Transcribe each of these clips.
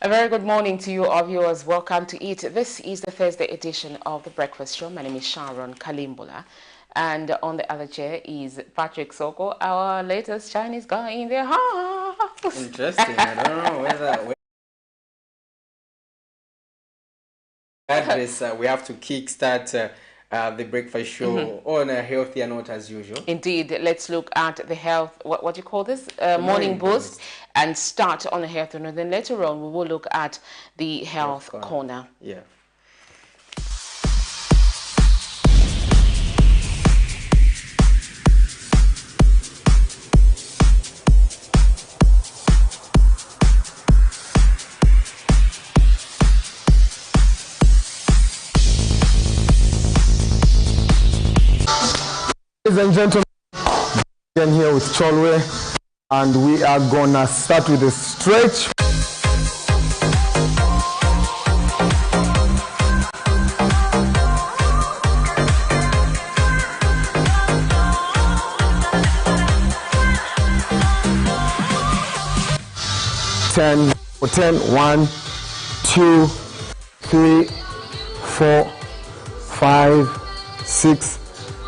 A very good morning to you, our viewers. Welcome to Eat. This is the Thursday edition of The Breakfast Show. My name is Sharon Kalimbola. And on the other chair is Patrick Soko, our latest Chinese guy in the house. Interesting. I don't know whether address we have to kickstart the breakfast show on a healthier note as usual. Indeed. Let's look at the health, what do you call this? Morning boost, and start on a healthy note. Then later on, we will look at the health corner. Yeah. Ladies and gentlemen, again here with Cholwe, and we are gonna start with a stretch. Ten, 1, 2, 3, 4, 5, 6,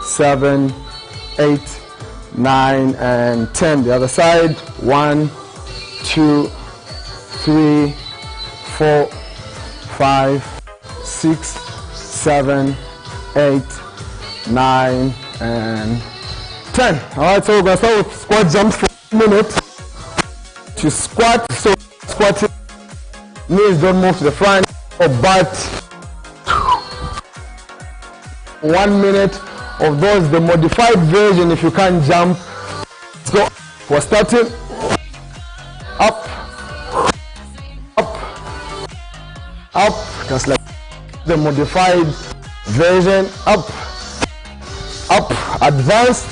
7, 8, 9, and 10. The other side. 1, 2, 3, 4, 5, 6, 7, 8, 9, and 10. Alright, so we're gonna start with squat jumps for a minute. To squat, so squatting, knees don't move to the front or butt. 1 minute of those, the modified version if you can't jump. So we're starting up, up, up, just like the modified version. Up, up, advanced.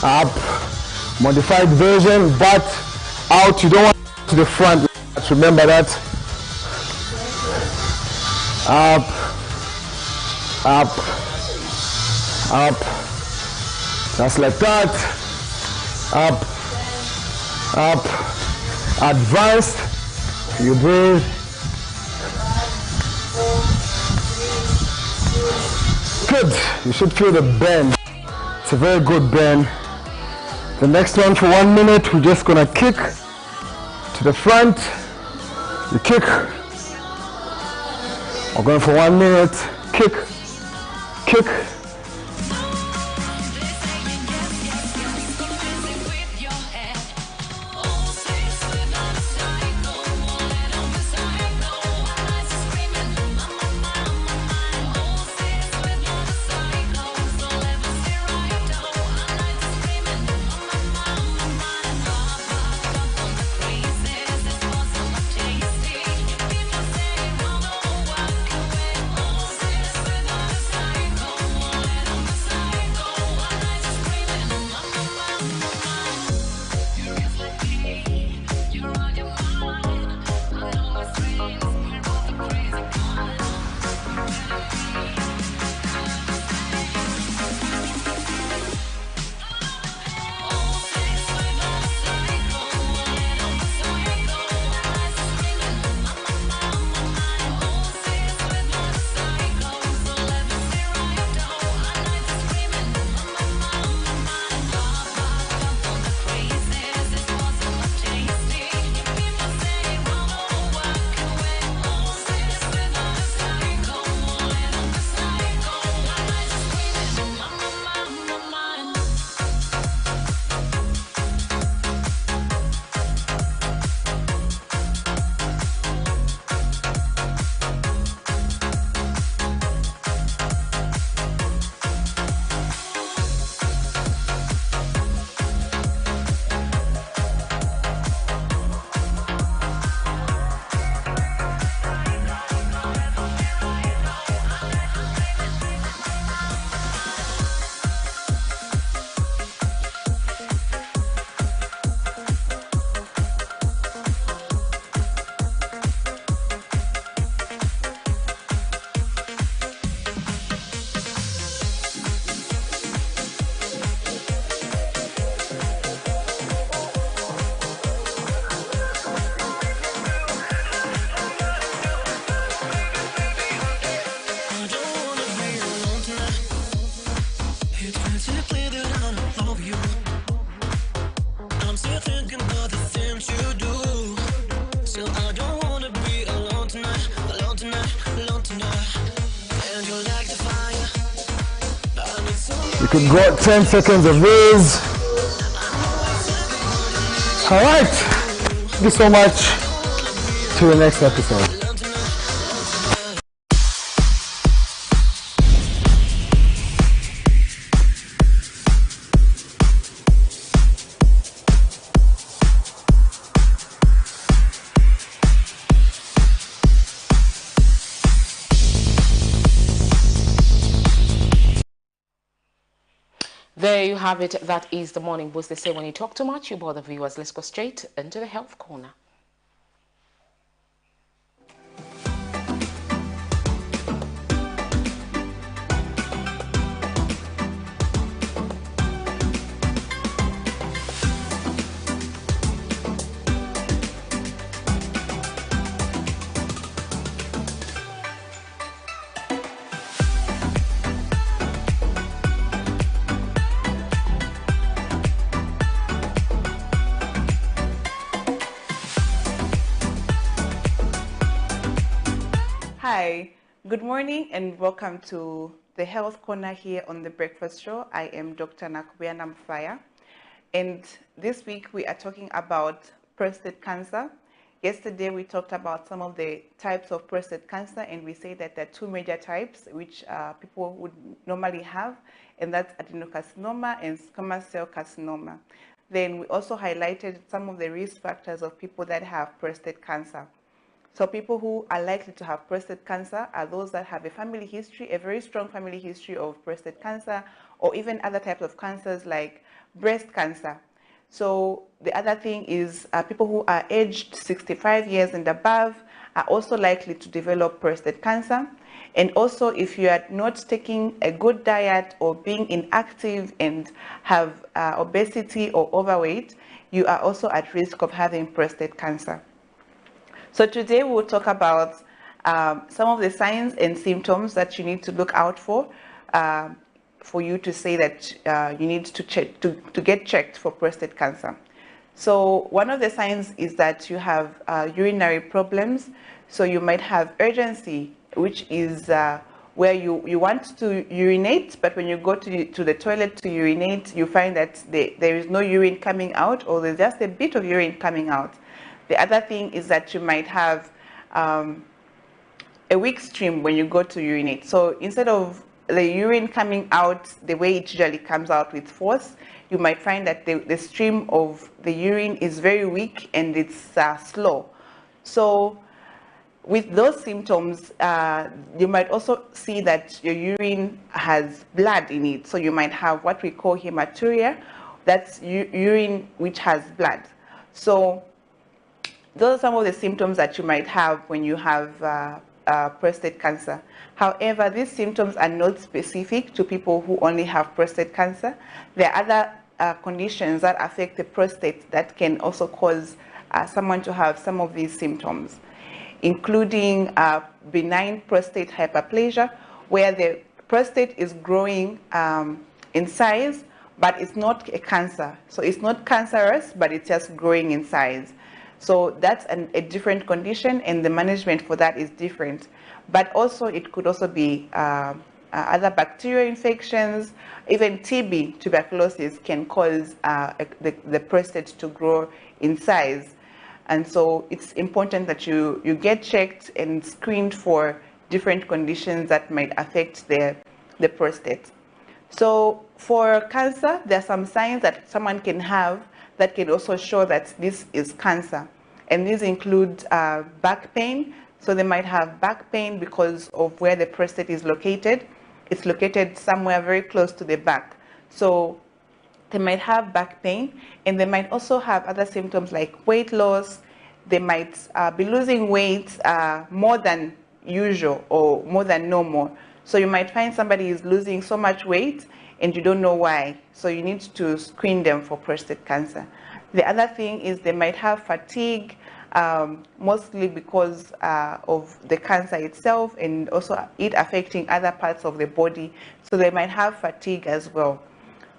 Up, modified version, but out. You don't want to the front. Remember that. Up, up, up, just like that. Up, up, advanced. You breathe. Good. You should feel the bend. It's a very good bend. The next one for 1 minute, we're just gonna kick to the front. You kick. We're going for 1 minute. Kick, kick. of you. I'm still thinking about the things you do. Still, I don't wanna be alone tonight, alone tonight, alone tonight. And you like the fire. I need somebody. You can go 10 seconds of this. All right. Thank you so much. To the next episode. There you have it. That is the morning boost. They say when you talk too much, you bother viewers. Let's go straight into the health corner. Hi, good morning and welcome to the Health Corner here on The Breakfast Show. I am Dr. Nakubiana Mfaya, and this week we are talking about prostate cancer. Yesterday we talked about some of the types of prostate cancer, and we say that there are two major types which people would normally have, and that's adenocarcinoma and squamous cell carcinoma. Then we also highlighted some of the risk factors of people that have prostate cancer. So people who are likely to have prostate cancer are those that have a family history, a very strong family history of prostate cancer, or even other types of cancers like breast cancer. So the other thing is people who are aged 65 years and above are also likely to develop prostate cancer. And also if you are not taking a good diet or being inactive and have obesity or overweight, you are also at risk of having prostate cancer. So today we'll talk about some of the signs and symptoms that you need to look out for you to say that you need to get checked for prostate cancer. So one of the signs is that you have urinary problems. So you might have urgency, which is where you want to urinate, but when you go to the toilet to urinate, you find that there is no urine coming out, or there's just a bit of urine coming out. The other thing is that you might have a weak stream when you go to urinate. So instead of the urine coming out the way it usually comes out with force, you might find that the stream of the urine is very weak and it's slow. So with those symptoms, you might also see that your urine has blood in it. So you might have what we call hematuria. That's urine which has blood. So those are some of the symptoms that you might have when you have prostate cancer. However, these symptoms are not specific to people who only have prostate cancer. There are other conditions that affect the prostate that can also cause someone to have some of these symptoms, including benign prostate hyperplasia, where the prostate is growing in size, but it's not a cancer. So it's not cancerous, but it's just growing in size. So that's a different condition, and the management for that is different. But also it could also be other bacterial infections, even TB, tuberculosis, can cause the prostate to grow in size. And so it's important that you get checked and screened for different conditions that might affect the prostate. So for cancer, there are some signs that someone can have that can also show that this is cancer. And these include back pain. So they might have back pain because of where the prostate is located. It's located somewhere very close to the back. So they might have back pain, and they might also have other symptoms like weight loss. They might be losing weight more than usual or more than normal. So you might find somebody is losing so much weight and you don't know why. So you need to screen them for prostate cancer. The other thing is they might have fatigue, mostly because of the cancer itself and also it affecting other parts of the body. So they might have fatigue as well.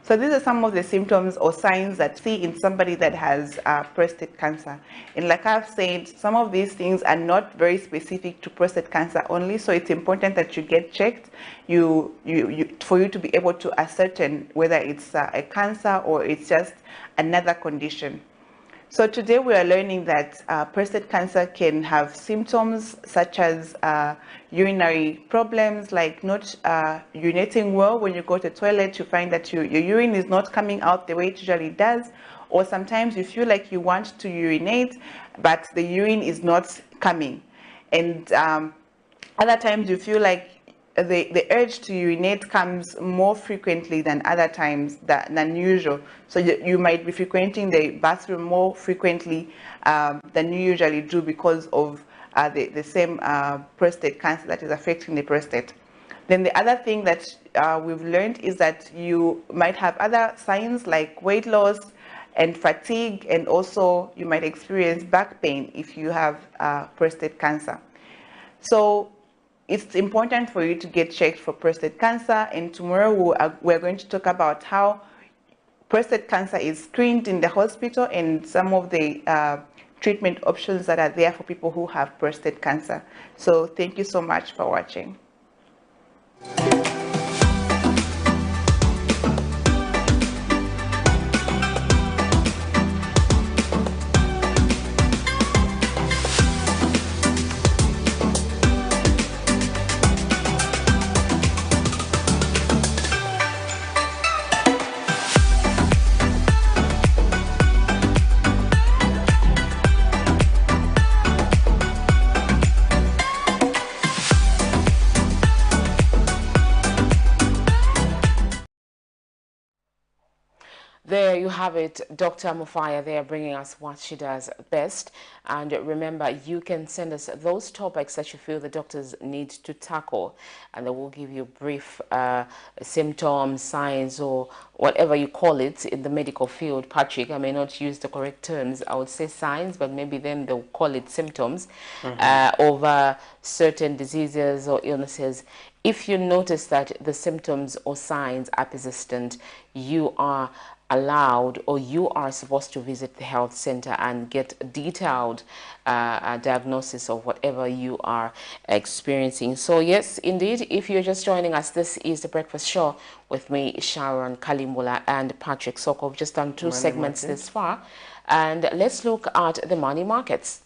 So these are some of the symptoms or signs that see in somebody that has prostate cancer. And like I've said, some of these things are not very specific to prostate cancer only, so it's important that you get checked for you to be able to ascertain whether it's a cancer or it's just another condition. So today we are learning that prostate cancer can have symptoms such as urinary problems, like not urinating well. When you go to the toilet, you find that your urine is not coming out the way it usually does, or sometimes you feel like you want to urinate, but the urine is not coming. And other times you feel like the urge to urinate comes more frequently than other times than usual. So you might be frequenting the bathroom more frequently than you usually do because of the same prostate cancer that is affecting the prostate. Then the other thing that we've learned is that you might have other signs like weight loss and fatigue, and also you might experience back pain if you have prostate cancer. So it's important for you to get checked for prostate cancer, and tomorrow we're going to talk about how prostate cancer is screened in the hospital and some of the treatment options that are there for people who have prostate cancer. So thank you so much for watching. There you have it, Dr. Mufaya there bringing us what she does best. And remember, you can send us those topics that you feel the doctors need to tackle, and they will give you brief symptoms, signs, or whatever you call it in the medical field. Patrick, I may not use the correct terms. I would say signs, but maybe then they'll call it symptoms over certain diseases or illnesses. If you notice that the symptoms or signs are persistent, you are allowed, or you are supposed to visit the health center and get a detailed diagnosis of whatever you are experiencing. So yes, indeed, if you're just joining us, this is The Breakfast Show with me, Sharon Kalimbula, and Patrick Soko. We've just done two segments this far, and let's look at the money markets.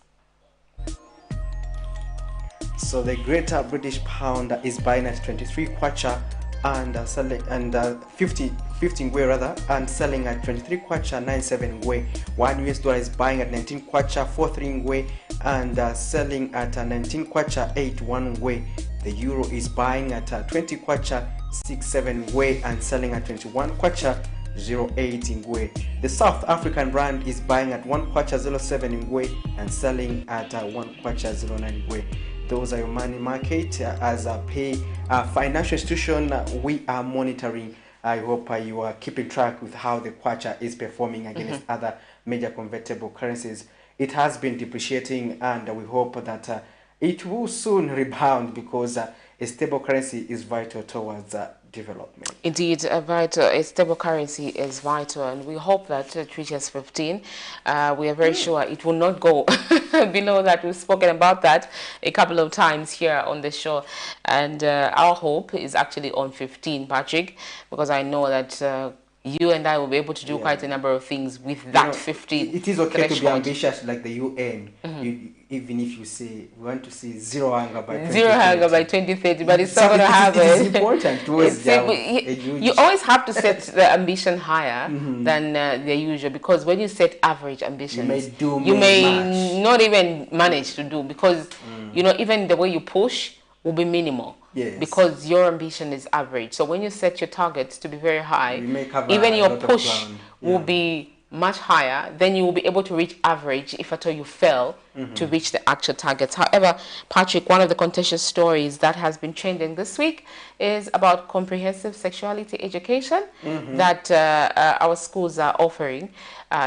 So the Greater British Pound is buying at 23 kwacha and selling and 50 ngwe rather, and selling at 23 kwacha 97 ngwe. $1 is buying at 19 kwacha 43 ngwe and selling at 19 kwacha 81 ngwe. The euro is buying at 20 kwacha 67 ngwe and selling at 21 kwacha 08 ngwe. The South African rand is buying at 1 kwacha 07 ngwe and selling at 1 kwacha 09 ngwe. Those are your money market. As a financial institution, we are monitoring. I hope you are keeping track with how the kwacha is performing against other major convertible currencies. It has been depreciating, and we hope that it will soon rebound, because a stable currency is vital towards development. Indeed, a stable currency is vital, and we hope that it reaches 15. We are very sure it will not go below that. We've spoken about that a couple of times here on the show, and our hope is actually on 15, Patrick, because I know that you and I will be able to do quite a number of things with that 15. It is okay threshold. to be ambitious like the UN, even if you say we want to see zero hunger by 2030. Zero hunger by 2030, but it's not going to happen. It is important towards you always have to set the ambition higher than the usual, because when you set average ambitions, you may not even manage to do, because you know, even the way you push will be minimal. Yes. Because your ambition is average. So when you set your targets to be very high, even your push will be much higher. Then you will be able to reach average if at all you fail to reach the actual targets. However, Patrick, one of the contentious stories that has been trending this week is about comprehensive sexuality education that our schools are offering.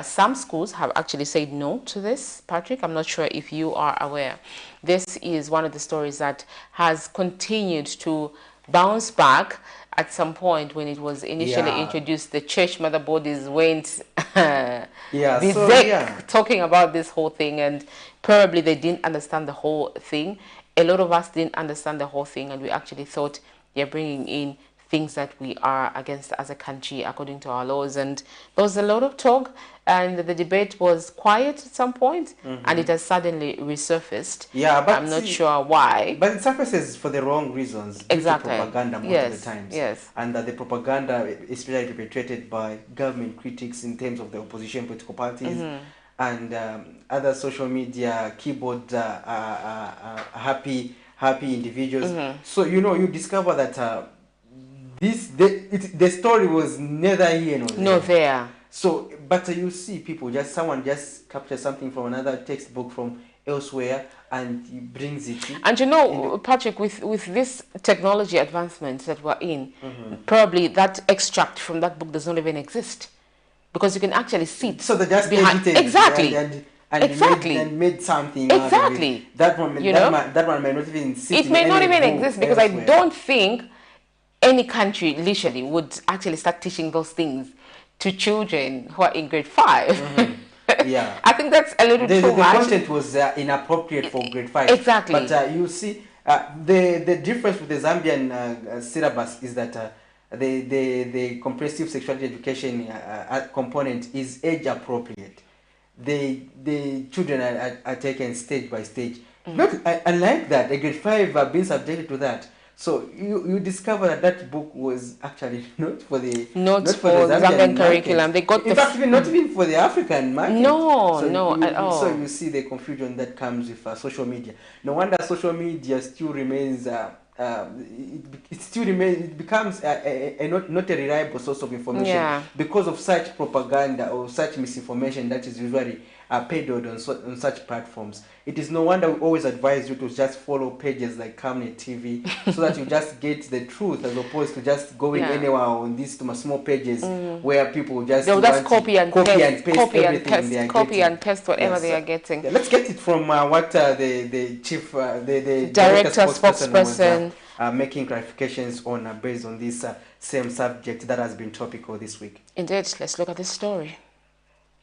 Some schools have actually said no to this, Patrick. I'm not sure if you are aware. This is one of the stories that has continued to bounce back at some point when it was initially introduced, the church mother bodies went berserk talking about this whole thing, and probably they didn't understand the whole thing. A lot of us didn't understand the whole thing, and we actually thought they're bringing in things that we are against as a country according to our laws. And there was a lot of talk, and the debate was quiet at some point, and it has suddenly resurfaced. Yeah, but I'm not sure why. But it surfaces for the wrong reasons. Exactly. Propaganda most of the times. Yes. And the propaganda is really perpetrated by government critics in terms of the opposition political parties and other social media keyboard happy individuals. So you discover that the story was neither here nor there. So, but you see people someone just captures something from another textbook from elsewhere and he brings it in. And Patrick, with this technology advancements that we're in, probably that extract from that book does not even exist, because you can actually see it. So they just behind exactly and made something exactly out of it. That one may not even sit. It may not even exist, because elsewhere. I don't think any country literally would actually start teaching those things to children who are in grade 5. Yeah, I think that's a little too much. The content was inappropriate for grade 5. Exactly. But you see, the difference with the Zambian syllabus is that the comprehensive sexuality education component is age appropriate. The children are taken stage by stage. Not unlike that, the grade 5 are being subjected to that. So you discover that book was actually not for the Zambian curriculum. They got in fact not even for the African market. No, at all. So you see the confusion that comes with social media. No wonder social media still remains. It becomes not a reliable source of information because of such propaganda or such misinformation that is usually peddled on such platforms. It is no wonder we always advise you to just follow pages like Camnet TV so that you just get the truth, as opposed to just going anywhere on these small pages where people just copy and paste whatever they are getting. Yeah, let's get it from what the chief, the director spokesperson was making clarifications on based on this same subject that has been topical this week. Indeed, let's look at this story.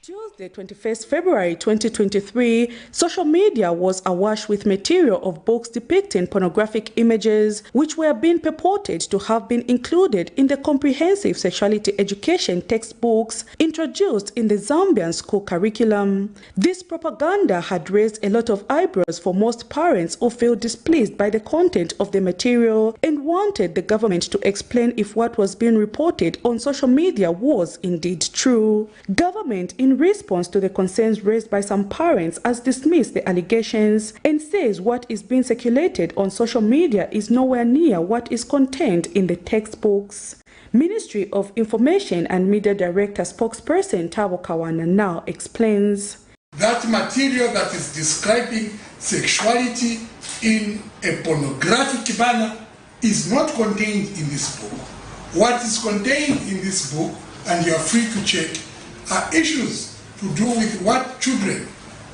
Tuesday, 21st February 2023, social media was awash with material of books depicting pornographic images, which were being purported to have been included in the comprehensive sexuality education textbooks introduced in the Zambian school curriculum. This propaganda had raised a lot of eyebrows for most parents who felt displeased by the content of the material and wanted the government to explain if what was being reported on social media was indeed true. Government, in response to the concerns raised by some parents, has dismissed the allegations and says what is being circulated on social media is nowhere near what is contained in the textbooks. Ministry of Information and Media Director spokesperson Tabo Kawana now explains. That material that is describing sexuality in a pornographic manner is not contained in this book. What is contained in this book, and you are free to check, are issues to do with what children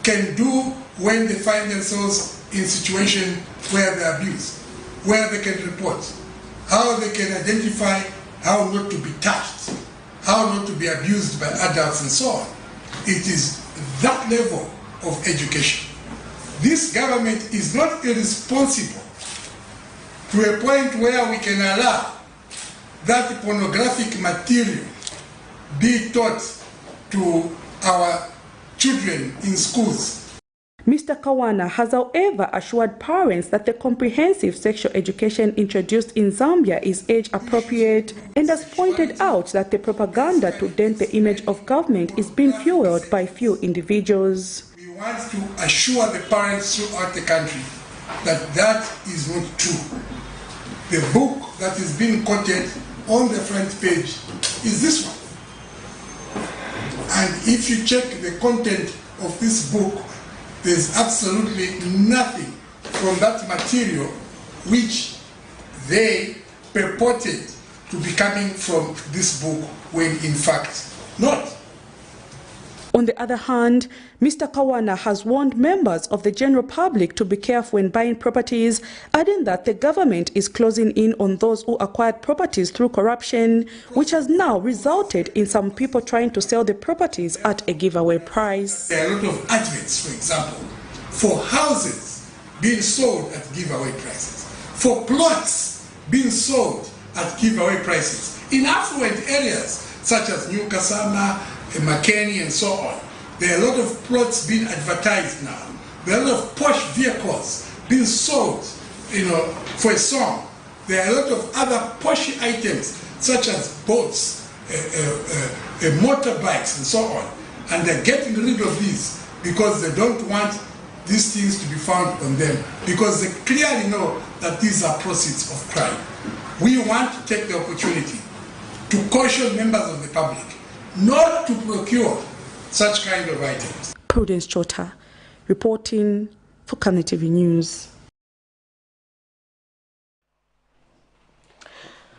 can do when they find themselves in situations where they are abused, where they can report, how they can identify how not to be touched, how not to be abused by adults and so on. It is that level of education. This government is not irresponsible to a point where we can allow that pornographic material be taught to our children in schools. Mr. Kawana has, however, assured parents that the comprehensive sexual education introduced in Zambia is age appropriate and has pointed out that the propaganda to dent the image of government is being fueled by few individuals. We want to assure the parents throughout the country that that is not true. The book that is being quoted on the front page is this one. And if you check the content of this book, there's absolutely nothing from that material which they purported to be coming from this book, when in fact not. On the other hand, Mr. Kawana has warned members of the general public to be careful when buying properties, adding that the government is closing in on those who acquired properties through corruption, which has now resulted in some people trying to sell the properties at a giveaway price. There are a lot of adverts, for example, for houses being sold at giveaway prices, for plots being sold at giveaway prices in affluent areas such as New Kasama, Makeni, and so on. There are a lot of plots being advertised now. There are a lot of posh vehicles being sold, for a song. There are a lot of other posh items such as boats, motorbikes, and so on. And they're getting rid of these because they don't want these things to be found on them, because they clearly know that these are proceeds of crime. We want to take the opportunity to caution members of the public not to procure such kind of items. Prudence Chota, reporting for Camnet TV News.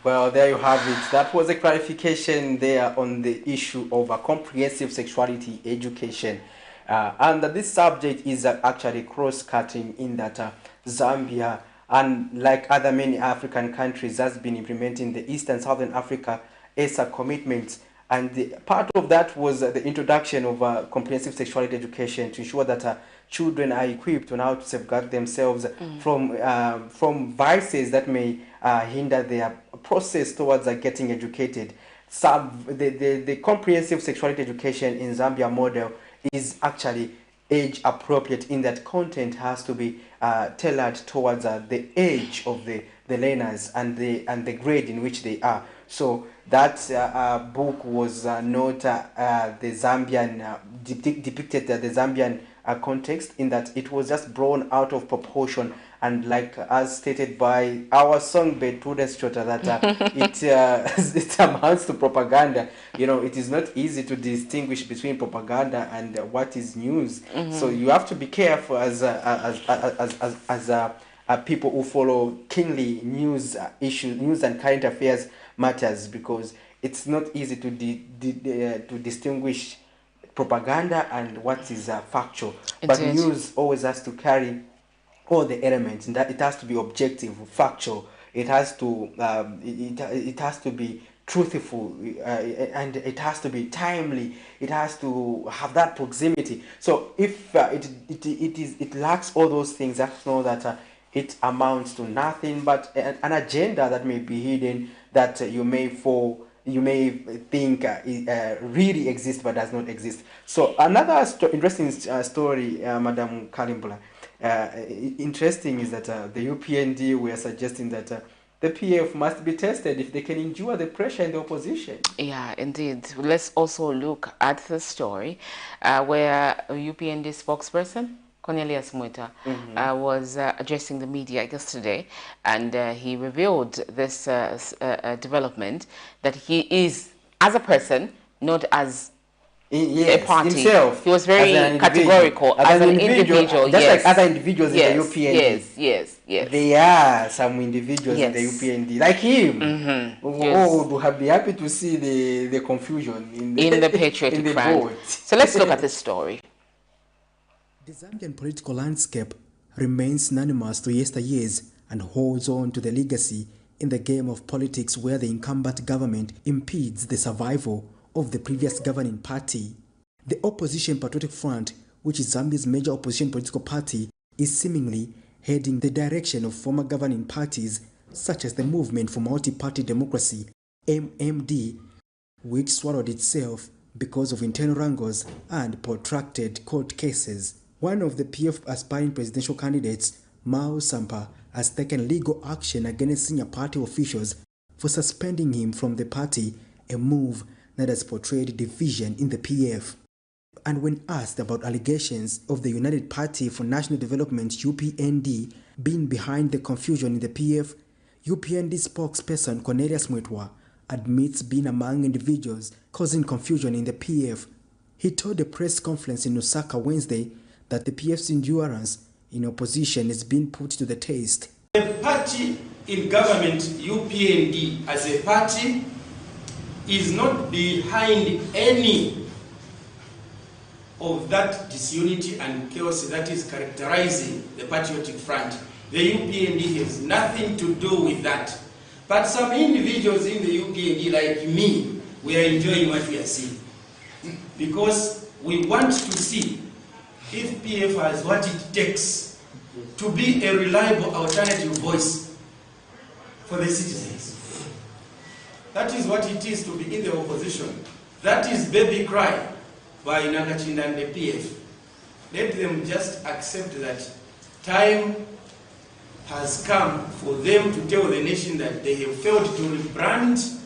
Well, there you have it. That was a clarification there on the issue of a comprehensive sexuality education. And this subject is actually cross-cutting in that Zambia, and like other many African countries, has been implementing the East and Southern Africa ESA commitments. And part of that was the introduction of comprehensive sexuality education to ensure that children are equipped on how to safeguard themselves from vices that may hinder their process towards getting educated. The comprehensive sexuality education in Zambia model is actually age appropriate, in that content has to be tailored towards the age of the learners and the grade in which they are. So that book was not the Zambian depicted the Zambian context, in that it was just blown out of proportion, and like as stated by our songbird Prudence Chota, that it amounts to propaganda. It is not easy to distinguish between propaganda and what is news. So you have to be careful as people who follow keenly news issues, news and current affairs matters, because it's not easy to distinguish propaganda and what is factual. But news always has to carry all the elements, and that it has to be objective, factual. It has to it has to be truthful, and it has to be timely. It has to have that proximity. So if it lacks all those things, you have to know that it amounts to nothing but an agenda that may be hidden, that you may think really exists but does not exist. So another interesting story, Madam Kalimbula, interesting is that the UPND were suggesting that the PF must be tested if they can endure the pressure in the opposition. Yeah, indeed. Let's also look at the story where a UPND spokesperson, Cornelius Mwita, was addressing the media yesterday, and he revealed this development, that he is, as a person, not as a party. Himself, he was very categorical as an individual. Just yes. like other individuals in the UPND. Yes. There are some individuals in the UPND, like him, who would have been happy to see the confusion in the patriotic front. So let's look at this story. The Zambian political landscape remains synonymous to yesteryears and holds on to the legacy in the game of politics, where the incumbent government impedes the survival of the previous governing party. The Opposition Patriotic Front, which is Zambia's major opposition political party, is seemingly heading the direction of former governing parties such as the Movement for Multi-Party Democracy, MMD, which swallowed itself because of internal wrangles and protracted court cases. One of the PF aspiring presidential candidates, Mao Sampa, has taken legal action against senior party officials for suspending him from the party, a move that has portrayed division in the PF. And when asked about allegations of the United Party for National Development, UPND, being behind the confusion in the PF, UPND spokesperson Cornelius Mwita admits being among individuals causing confusion in the PF. He told a press conference in Lusaka Wednesday that the PF's endurance in opposition is being put to the test. The party in government, UPND, as a party, is not behind any of that disunity and chaos that is characterizing the Patriotic Front. The UPND has nothing to do with that. But some individuals in the UPND, like me, we are enjoying what we are seeing. Because we want to see if PF has what it takes to be a reliable alternative voice for the citizens. That is what it is to be in the opposition. That is baby cry by Nakachinda and the PF. Let them just accept that time has come for them to tell the nation that they have failed to rebrand,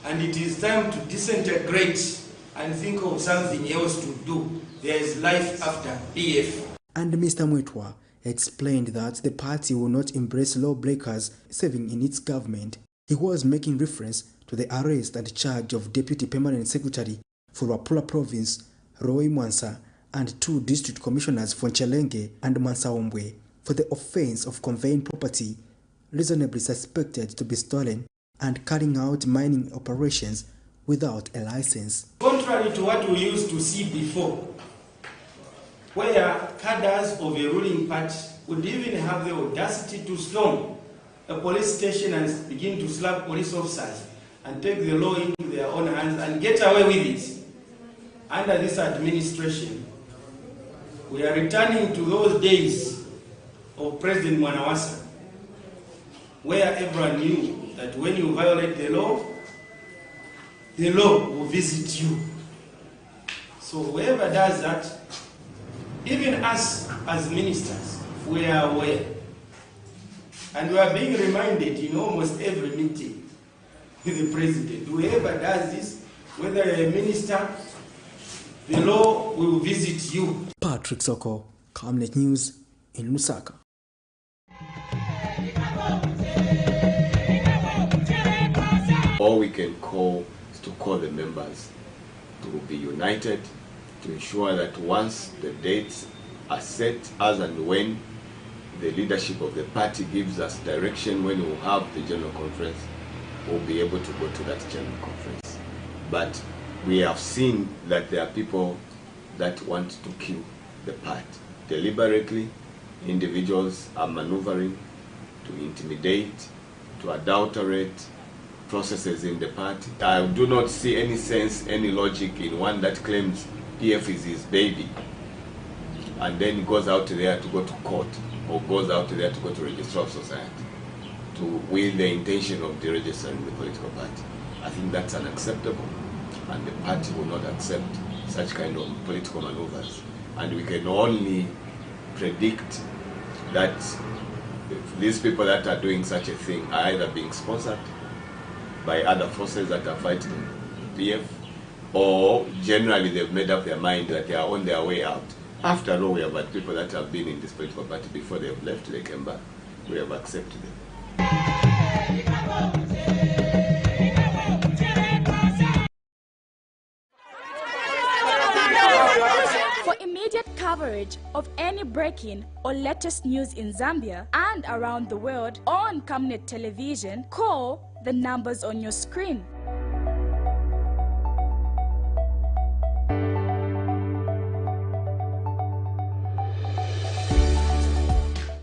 and it is time to disintegrate and think of something else to do. There is life after PF. And Mr. Mwetwa explained that the party will not embrace lawbreakers serving in its government. He was making reference to the arrest and charge of Deputy Permanent Secretary for Wapula Province, Roy Mwansa, and 2 district commissioners for Chelenge and Mansaombwe for the offense of conveying property reasonably suspected to be stolen and carrying out mining operations without a license. Contrary to what we used to see before, where cadres of a ruling party would even have the audacity to storm a police station and begin to slap police officers and take the law into their own hands and get away with it. Under this administration, we are returning to those days of President Mwanawasa, where everyone knew that when you violate the law will visit you. So whoever does that, even us as ministers, we are aware. And we are being reminded in almost every meeting with the president, whoever does this, whether you're a minister, the law will visit you. Patrick Soko, Camnet News in Lusaka. All we can call is to call the members to be united, to ensure that once the dates are set, as and when the leadership of the party gives us direction when we'll have the general conference, we'll be able to go to that general conference. But we have seen that there are people that want to kill the party. Deliberately, individuals are maneuvering to intimidate, to adulterate processes in the party. I do not see any sense, any logic in one that claims PF is his baby and then goes out there to go to court or goes out there to go to Registrar of Society with the intention of deregistering the political party. I think that's unacceptable, and the party will not accept such kind of political maneuvers. And we can only predict that these people that are doing such a thing are either being sponsored by other forces that are fighting PF, or generally they've made up their mind that they are on their way out. After all, we have had people that have been in this political party before they have left, they came back. We have accepted them. For immediate coverage of any breaking or latest news in Zambia and around the world on Camnet Television, call the numbers on your screen.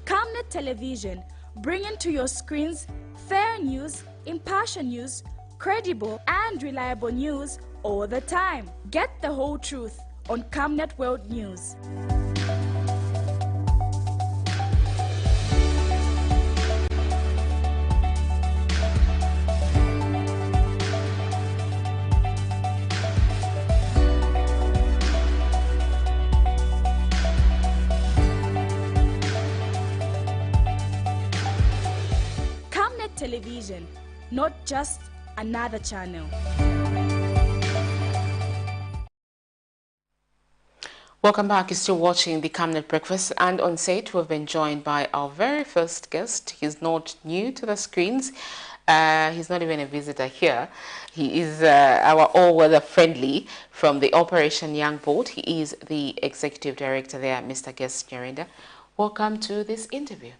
Camnet Television, bringing to your screens fair news, impartial news, credible and reliable news all the time. Get the whole truth on Camnet World News. Camnet Television, not just another channel. Welcome back. You're still watching the Camnet Breakfast, and on set we've been joined by our very first guest. He's not new to the screens. He's not even a visitor here. He is our all-weather friendly from the Operation Young Boat. He is the executive director there, Mr. Guest Nyerinda. Welcome to this interview.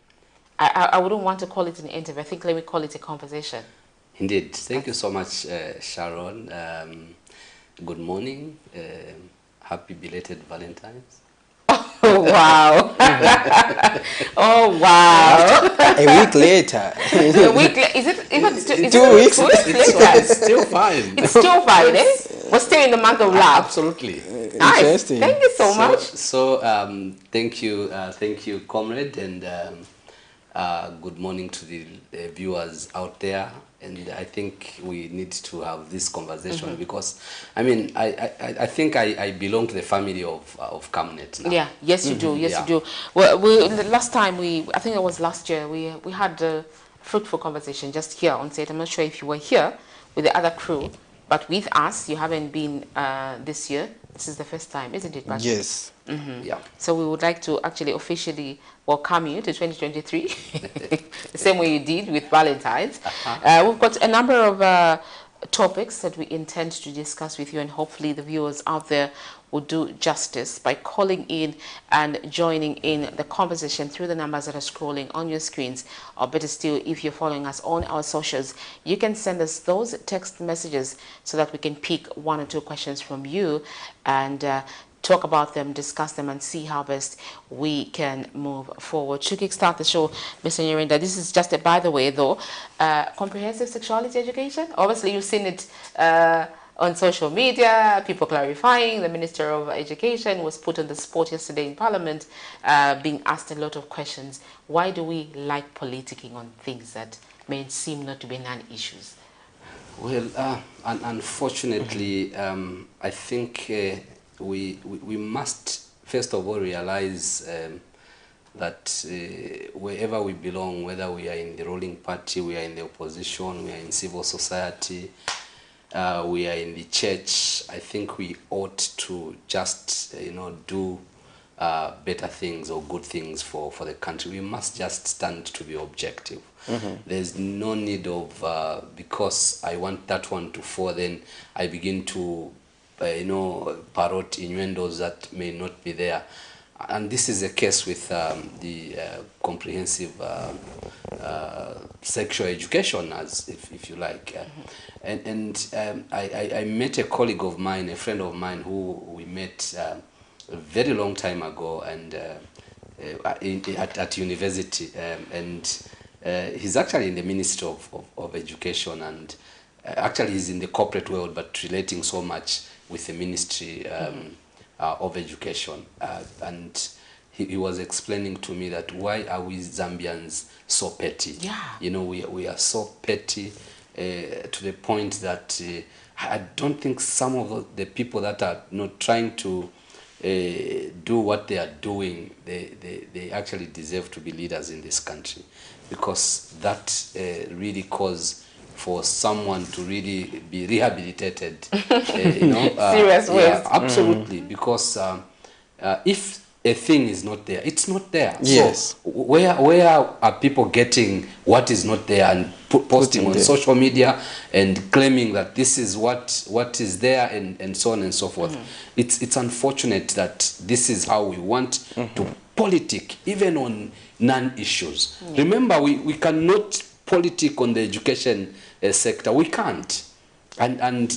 I wouldn't want to call it an interview. I think let me call it a conversation. Indeed. Thank you so much, Sharon. Good morning. happy belated Valentine's. Oh, wow. Oh, wow. A week later. A week later. Is it even still, is 2 it weeks? 2 weeks later? It's still fine. It's still fine, eh? We're still in the month of love. Absolutely. Nice. Interesting. Thank you so much. So thank you, comrade, and good morning to the viewers out there. And I think we need to have this conversation because, I mean, I think I belong to the family of Camnet now. Yeah, yes you do, yes you do. Well, the last time I think it was last year, we had a fruitful conversation just here on set. I'm not sure if you were here with the other crew, but with us, you haven't been this year. This is the first time, isn't it, Patrick? Yes. Yeah. So we would like to actually officially welcome you to 2023, the same way you did with Valentine's. We've got a number of topics that we intend to discuss with you, and hopefully the viewers out there will do justice by calling in and joining in the conversation through the numbers that are scrolling on your screens. Or better still, if you're following us on our socials, you can send us those text messages so that we can pick 1 or 2 questions from you and talk about them, discuss them, and see how best we can move forward. To kickstart the show, Mr. Nyirenda, this is just a by the way, though, comprehensive sexuality education. Obviously, you've seen it on social media, people clarifying. The Minister of Education was put on the spot yesterday in Parliament, being asked a lot of questions. Why do we like politicking on things that may seem not to be non-issues? Well, unfortunately, I think we must first of all realize that wherever we belong, whether we are in the ruling party, we are in the opposition, we are in civil society, we are in the church, I think we ought to just do better things or good things for the country. We must just stand to be objective. There's no need of because I want that one to fall, then I begin to parrot innuendos that may not be there. And this is a case with the comprehensive sexual education, as if you like. I met a colleague of mine, a friend of mine, who we met a very long time ago, and at university, and he's actually in the Ministry of Education, and actually he's in the corporate world, but relating so much with the Ministry of Education, and he was explaining to me that why are we Zambians so petty? Yeah. We are so petty to the point that I don't think some of the people that are not trying to do what they are doing, they actually deserve to be leaders in this country, because that really cause for someone to really be rehabilitated. Serious ways. Yeah, absolutely, because if a thing is not there, it's not there. Yes. So where are people getting what is not there and posting on social media and claiming that this is what is there and so on and so forth? It's unfortunate that this is how we want to politic, even on non-issues. Remember, we cannot politic on the education sector. We can't. And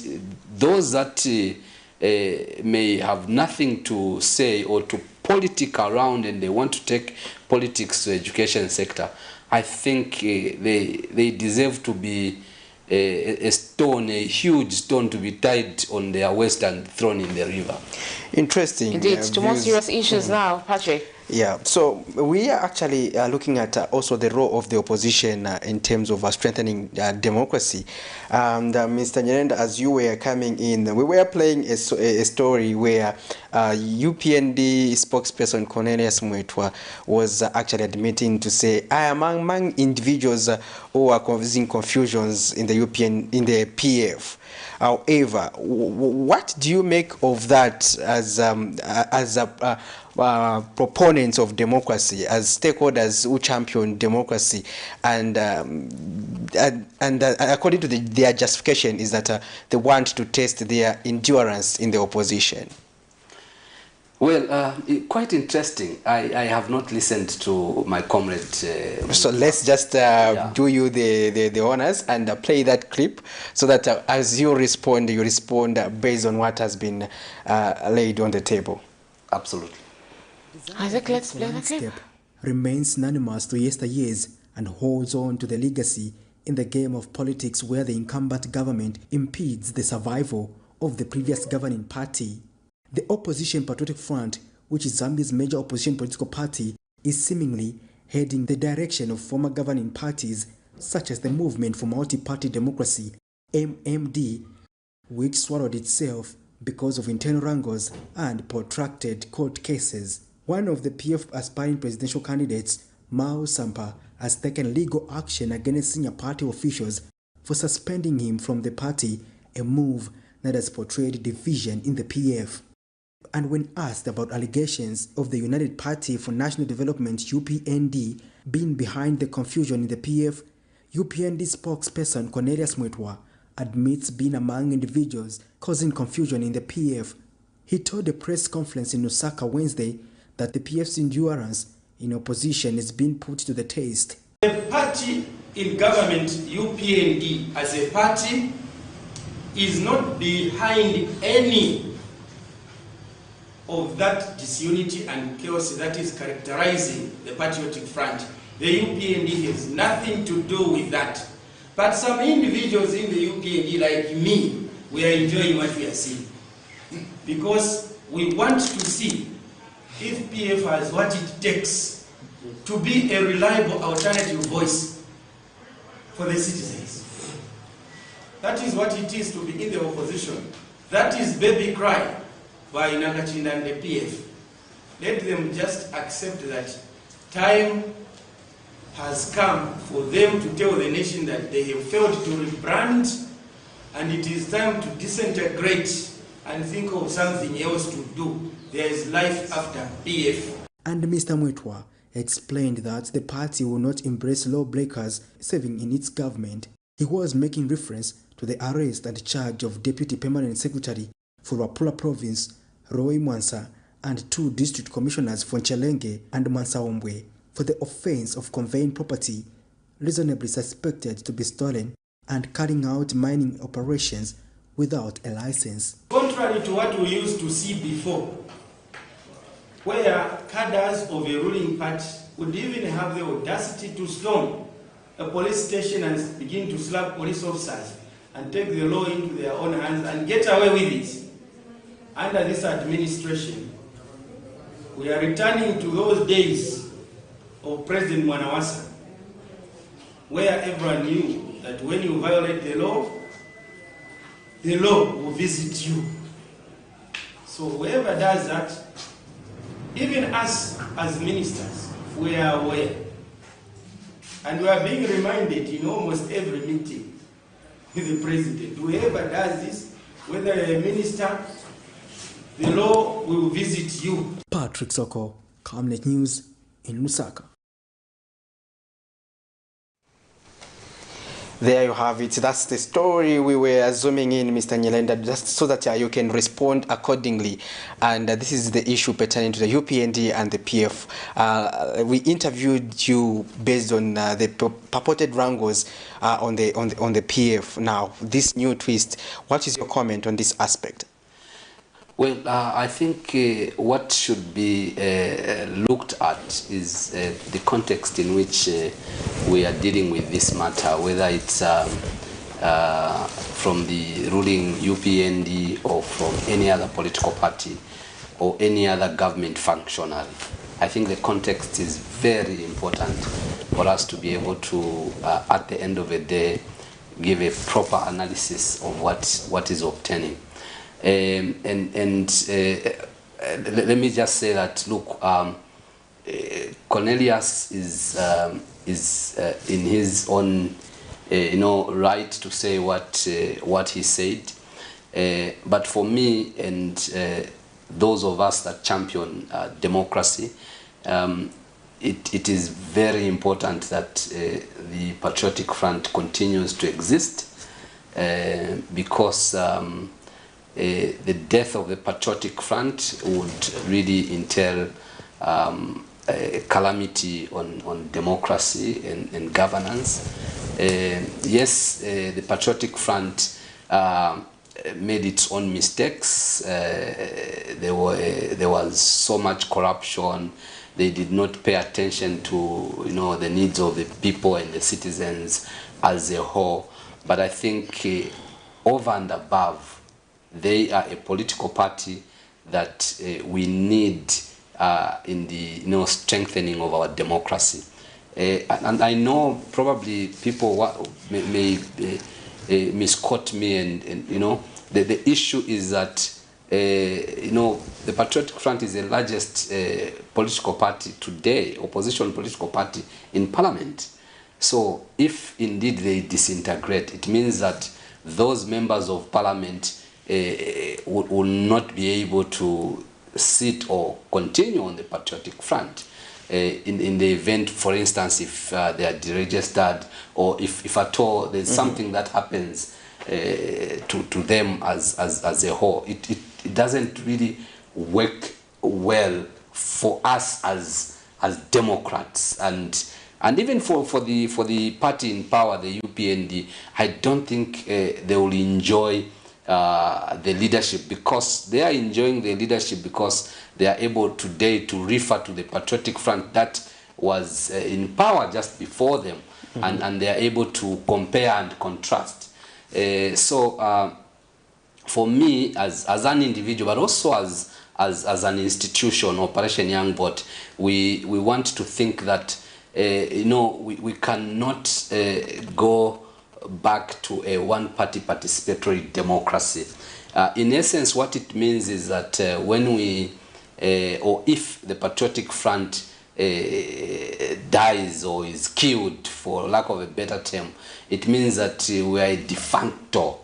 those that may have nothing to say or to politic around, and they want to take politics to the education sector, I think they deserve to be a stone, a huge stone, to be tied on their waist and thrown in the river. Interesting. Indeed, to more serious issues now, Patrick. Yeah, so we are actually looking at also the role of the opposition in terms of strengthening democracy. And Mr. Nyirenda, as you were coming in, we were playing a story where UPND spokesperson Cornelius Mwetwa was actually admitting to say, I am among individuals who are causing confusions in the PF. However, what do you make of that as proponents of democracy, as stakeholders who champion democracy, and according to their justification is that they want to test their endurance in the opposition? Well, quite interesting. I have not listened to my comrade. So let's just do you the honors and play that clip so that as you respond based on what has been laid on the table. Absolutely. Isaac, let's play the clip. Remains synonymous to yesteryears and holds on to the legacy in the game of politics where the incumbent government impedes the survival of the previous governing party. The Opposition Patriotic Front, which is Zambia's major opposition political party, is seemingly heading the direction of former governing parties such as the Movement for Multi-Party Democracy, MMD, which swallowed itself because of internal wrangles and protracted court cases. One of the PF aspiring presidential candidates, Mao Sampa, has taken legal action against senior party officials for suspending him from the party, a move that has portrayed division in the PF. And when asked about allegations of the United Party for National Development UPND being behind the confusion in the PF, UPND spokesperson Cornelius Mwetwa admits being among individuals causing confusion in the PF. He told a press conference in Lusaka Wednesday that the PF's endurance in opposition is being put to the test. The party in government, UPND, as a party, is not behind any of that disunity and chaos that is characterizing the Patriotic Front. The UPND has nothing to do with that. But some individuals in the UPND, like me, we are enjoying what we are seeing. Because we want to see if PF has what it takes to be a reliable alternative voice for the citizens. That is what it is to be in the opposition. That is baby cry by Nakachinda and the PF. Let them just accept that time has come for them to tell the nation that they have failed to rebrand and it is time to disintegrate and think of something else to do. There is life after PF. And Mr. Mwetwa explained that the party will not embrace lawbreakers serving in its government. He was making reference to the arrest and charge of Deputy Permanent Secretary for Wapula Province, Roy Mwansa, and 2 district commissioners for Chelenge and Mansaombwe for the offense of conveying property reasonably suspected to be stolen and carrying out mining operations without a license. Contrary to what we used to see before, where cadres of a ruling party would even have the audacity to storm a police station and begin to slap police officers and take the law into their own hands and get away with it. Under this administration, we are returning to those days of President Mwanawasa, where everyone knew that when you violate the law will visit you. So whoever does that, even us as ministers, we are aware. And we are being reminded in almost every meeting with the president, whoever does this, whether a minister, the law will visit you. Patrick Soko, Camnet News in Lusaka. There you have it. That's the story we were zooming in, Mr. Nyelenda, just so that you can respond accordingly. And this is the issue pertaining to the UPND and the PF. We interviewed you based on the purported wrangles on the PF. Now, this new twist. What is your comment on this aspect? Well, I think what should be looked at is the context in which we are dealing with this matter, whether it's from the ruling UPND or from any other political party or any other government functionary. I think the context is very important for us to be able to, at the end of the day, give a proper analysis of what is obtaining. Let me just say that, look, Cornelius is in his own, right to say what he said. But for me and those of us that champion democracy, it is very important that the Patriotic Front continues to exist because the death of the Patriotic Front would really entail a calamity on democracy and governance. Yes, the Patriotic Front made its own mistakes. There was so much corruption. They did not pay attention to the needs of the people and the citizens as a whole. But I think over and above, they are a political party that we need in the strengthening of our democracy. And I know probably people may misquote me, and the issue is that the Patriotic Front is the largest political party today, opposition political party in Parliament. So if indeed they disintegrate, it means that those members of Parliament will not be able to sit or continue on the Patriotic Front. In the event, for instance, if they are deregistered, or if at all there's something that happens to them as a whole, it doesn't really work well for us as Democrats, and even for the party in power, the UPND. I don't think they will enjoy the leadership, because they are enjoying the leadership because they are able today to refer to the Patriotic Front that was in power just before them, and they are able to compare and contrast. So for me, as an individual, but also as an institution, Operation Young Vote, we want to think that we cannot go back to a one-party participatory democracy. In essence, what it means is that when we, or if the Patriotic Front dies or is killed, for lack of a better term, it means that we are a de facto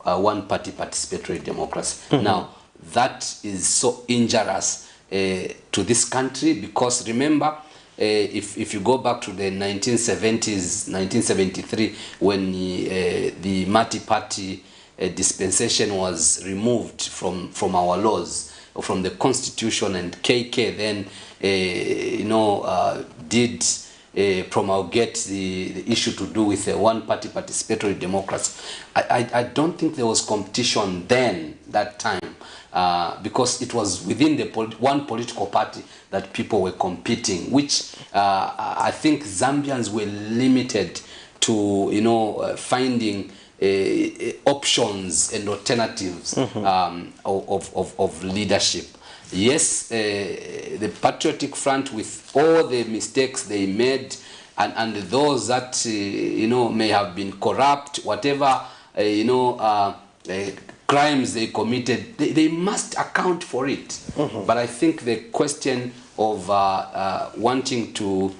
one-party participatory democracy. Now, that is so injurious to this country, because remember, if you go back to the 1970s, 1973, when the multi-party dispensation was removed from our laws, from the Constitution, and KK then did promulgate the issue to do with a one-party participatory democracy. I don't think there was competition then, that time, because it was within the one political party that people were competing, which I think Zambians were limited to finding options and alternatives of leadership. Yes, the Patriotic Front, with all the mistakes they made, and those that may have been corrupt, whatever crimes they committed, they must account for it. But I think the question of wanting to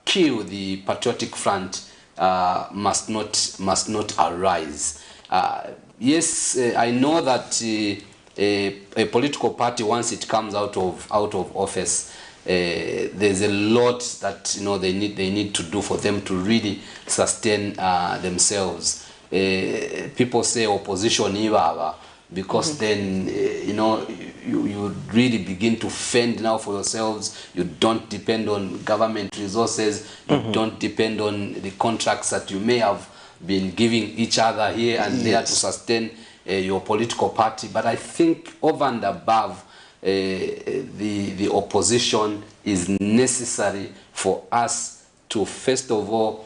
kill the Patriotic Front must not arise. Yes, I know that a political party, once it comes out of office, there's a lot that they need to do for them to really sustain themselves. People say opposition ibaba, because then you really begin to fend now for yourselves. You don't depend on government resources. You don't depend on the contracts that you may have been giving each other here and there to sustain your political party. But I think over and above, the opposition is necessary for us to, first of all,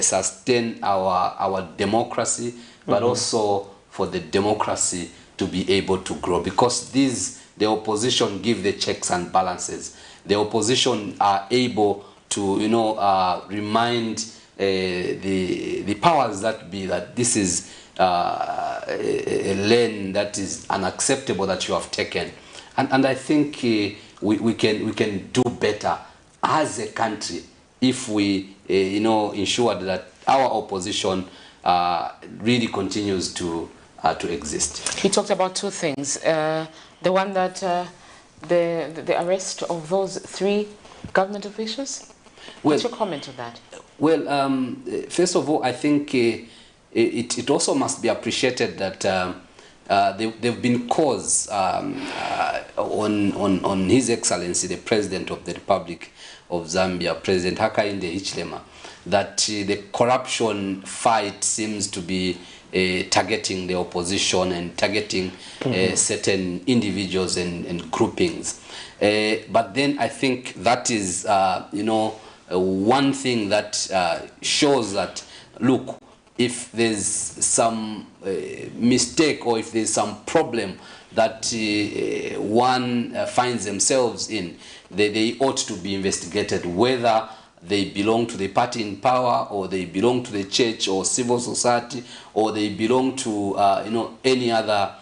sustain our democracy, but also for the democracy to be able to grow, because the opposition give the checks and balances. The opposition are able to remind the powers that be that this is a lane that is unacceptable that you have taken, and I think we can do better as a country if we ensure that our opposition really continues to exist. He talked about two things. The one that the arrest of those 3 government officials. What's your comment on that? Well, first of all, I think it also must be appreciated that they've been caused on His Excellency, the President of the Republic of Zambia, President Hakainde Hichilema, that the corruption fight seems to be targeting the opposition and targeting certain individuals and groupings. But then I think that is, one thing that shows that, look, if there's some mistake or if there's some problem that one finds themselves in, they ought to be investigated, whether they belong to the party in power, or they belong to the church or civil society, or they belong to any other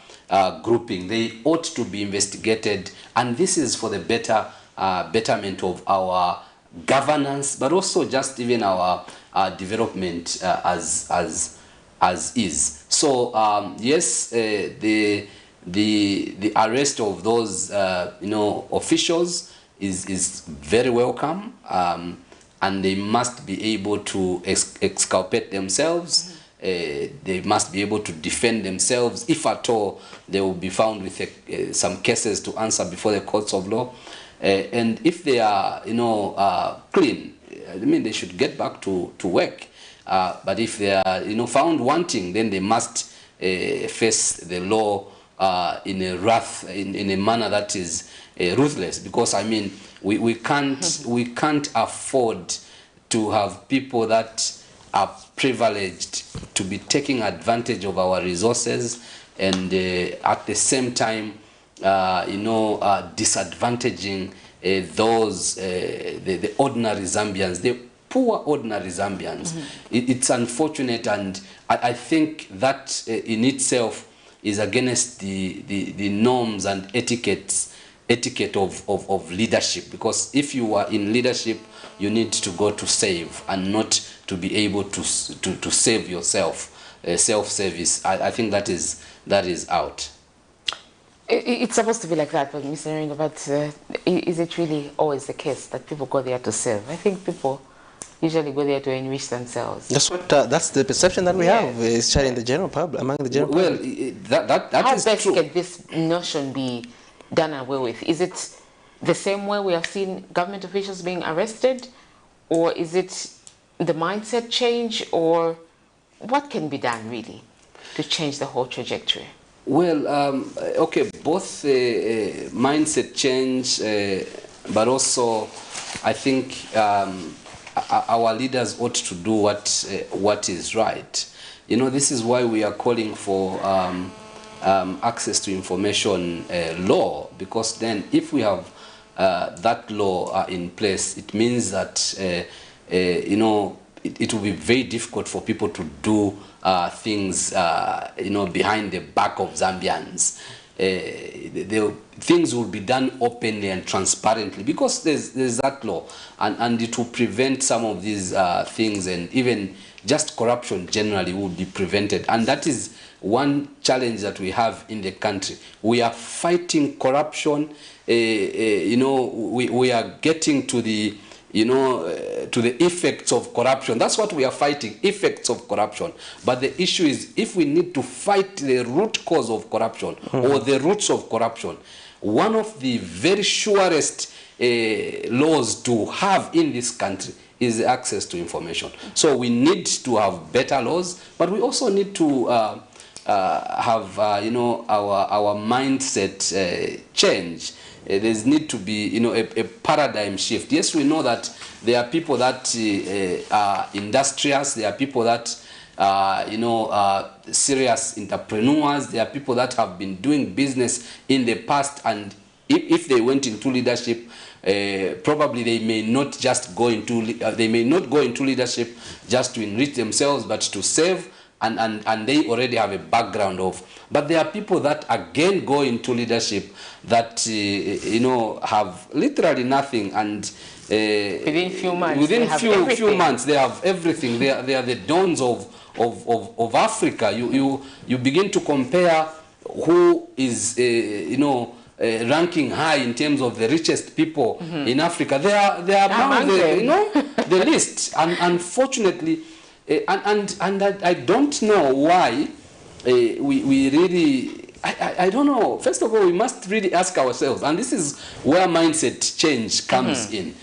grouping. They ought to be investigated, and this is for the betterment of our governance, but also just even our development as is. So yes, the arrest of those officials is very welcome, and they must be able to exculpate themselves. They must be able to defend themselves, if at all they will be found with some cases to answer before the courts of law. And if they are, clean, I mean, they should get back to work. But if they are, found wanting, then they must face the law in a in a manner that is ruthless. Because I mean, we can't afford to have people that are privileged to be taking advantage of our resources, and at the same time, disadvantaging those the ordinary Zambians, the poor ordinary Zambians. It's unfortunate, and I think that in itself is against the norms and etiquette of leadership. Because if you are in leadership, you need to go to save and not to be able to save yourself. Self-service. I think that is out. It's supposed to be like that, but Mr. Ringo, but is it really always the case that people go there to serve? I think people usually go there to enrich themselves. That's what. That's the perception that we have, is in the general public, among the general public. Well, that How is best true. can this notion be done away with? Is it the same way we have seen government officials being arrested, or is it the mindset change, or what can be done really to change the whole trajectory? Well, okay, both mindset change, but also I think our leaders ought to do what is right. This is why we are calling for access to information law, because then if we have that law in place, it means that it will be very difficult for people to do things behind the back of Zambians. Things will be done openly and transparently, because there's that law, and it will prevent some of these things, and even just corruption generally will be prevented. And that is one challenge that we have in the country. We are fighting corruption. We are getting to the to the effects of corruption. That's what we are fighting, effects of corruption. But the issue is, if we need to fight the root cause of corruption, or the roots of corruption, one of the very surest laws to have in this country is access to information. So we need to have better laws, but we also need to have our mindset change. There's need to be a paradigm shift. Yes, we know that there are people that are industrious. There are people that serious entrepreneurs. There are people that have been doing business in the past, and if they went into leadership, probably they may not go into leadership just to enrich themselves, but to serve, and they already have a background of. But there are people that again go into leadership that have literally nothing, and within few months few months they have everything. They are the dons of Africa. You begin to compare who is ranking high in terms of the richest people in Africa. They are among the list, and unfortunately, and I don't know why we really I don't know. First of all, we must really ask ourselves, and this is where mindset change comes in.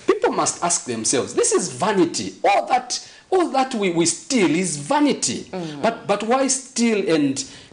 People must ask themselves, this is vanity. All that we steal is vanity. But why steal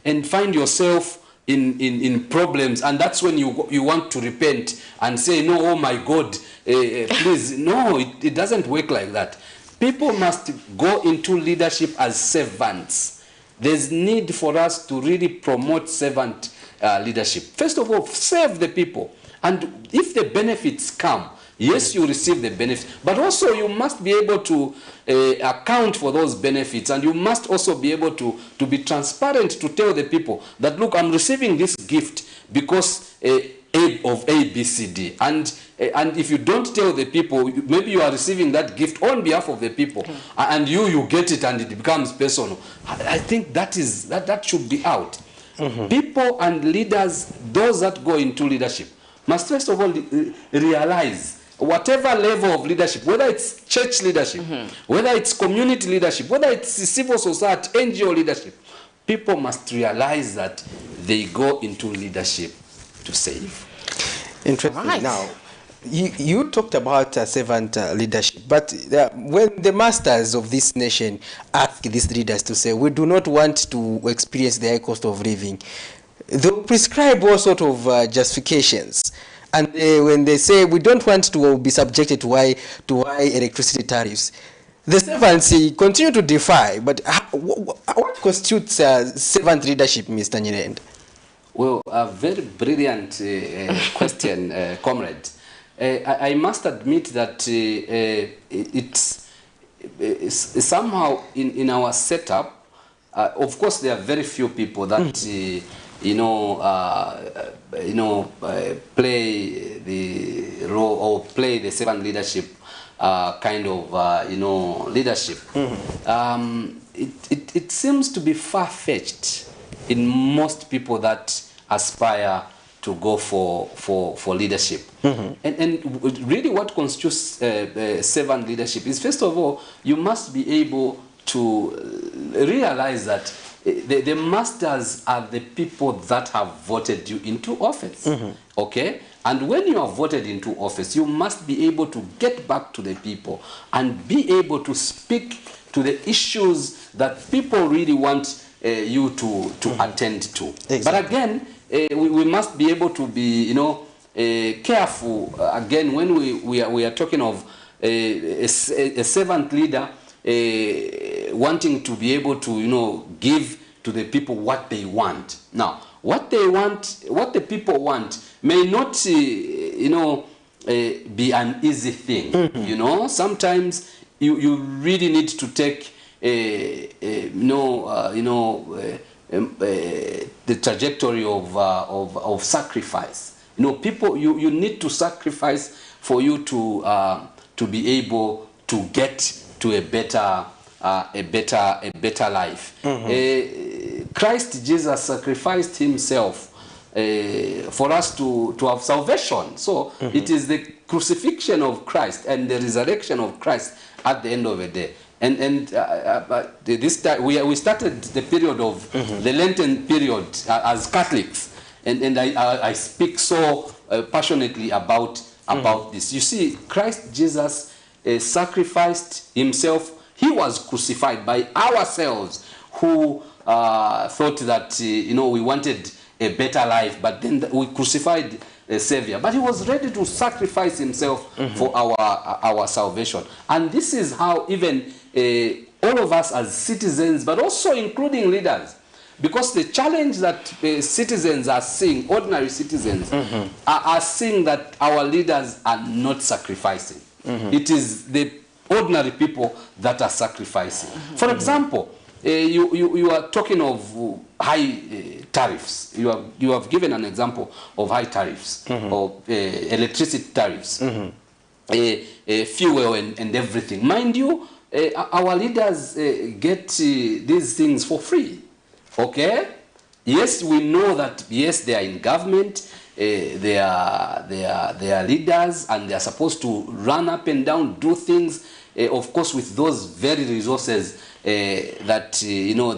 and find yourself in problems, and that's when you want to repent and say, no, oh my God, please. No, it doesn't work like that. People must go into leadership as servants. There's need for us to really promote servant leadership. First of all, serve the people, and if the benefits come, yes, you receive the benefit, but also you must be able to account for those benefits, and you must also be able to be transparent to tell the people that, look, I'm receiving this gift because of A, B, C, D. And if you don't tell the people, maybe you are receiving that gift on behalf of the people, and you get it and it becomes personal. I think that should be out. People and leaders, those that go into leadership, must first of all realize whatever level of leadership, whether it's church leadership, whether it's community leadership, whether it's civil society, NGO leadership, people must realize that they go into leadership to save. Interesting. Right. Now, you talked about servant leadership, but when the masters of this nation ask these leaders to say, we do not want to experience the high cost of living, they'll prescribe all sort of justifications. And when they say we don't want to be subjected to high electricity tariffs, the servants continue to defy. But what constitutes servant leadership, Mr. Nyirenda? Well, a very brilliant question, comrade. I must admit that it's somehow in our setup. Of course, there are very few people that play the role or play the servant leadership kind of leadership. It seems to be far-fetched in most people that aspire to go for leadership. And really what constitutes servant leadership is, first of all, you must be able to realize that the masters are the people that have voted you into office. Okay? And when you are voted into office, you must be able to get back to the people and be able to speak to the issues that people really want you to attend to. Exactly. But again, we must be able to be, careful. Again, when we are talking of a servant leader wanting to be able to, give to the people what they want. Now, what they want, what the people want, may not, be an easy thing. Sometimes you really need to take the trajectory of sacrifice. People, you need to sacrifice for you to be able to get to a better life. Christ Jesus sacrificed himself for us to have salvation. So it is the crucifixion of Christ and the resurrection of Christ at the end of the day. And this time we started the period of the Lenten period as Catholics, and I speak so passionately about this. You see, Christ Jesus sacrificed himself. He was crucified by ourselves who thought that we wanted a better life, but then we crucified a Savior. But he was ready to sacrifice himself for our salvation. And this is how even all of us as citizens, but also including leaders, because the challenge that citizens are seeing, ordinary citizens, are seeing that our leaders are not sacrificing. It is the ordinary people that are sacrificing. For example, you are talking of high tariffs. You have given an example of high tariffs, of electricity tariffs, fuel and everything. Mind you, our leaders get these things for free. Okay? Yes, we know that, yes, they are in government, they are leaders, and they are supposed to run up and down, do things, of course, with those very resources that,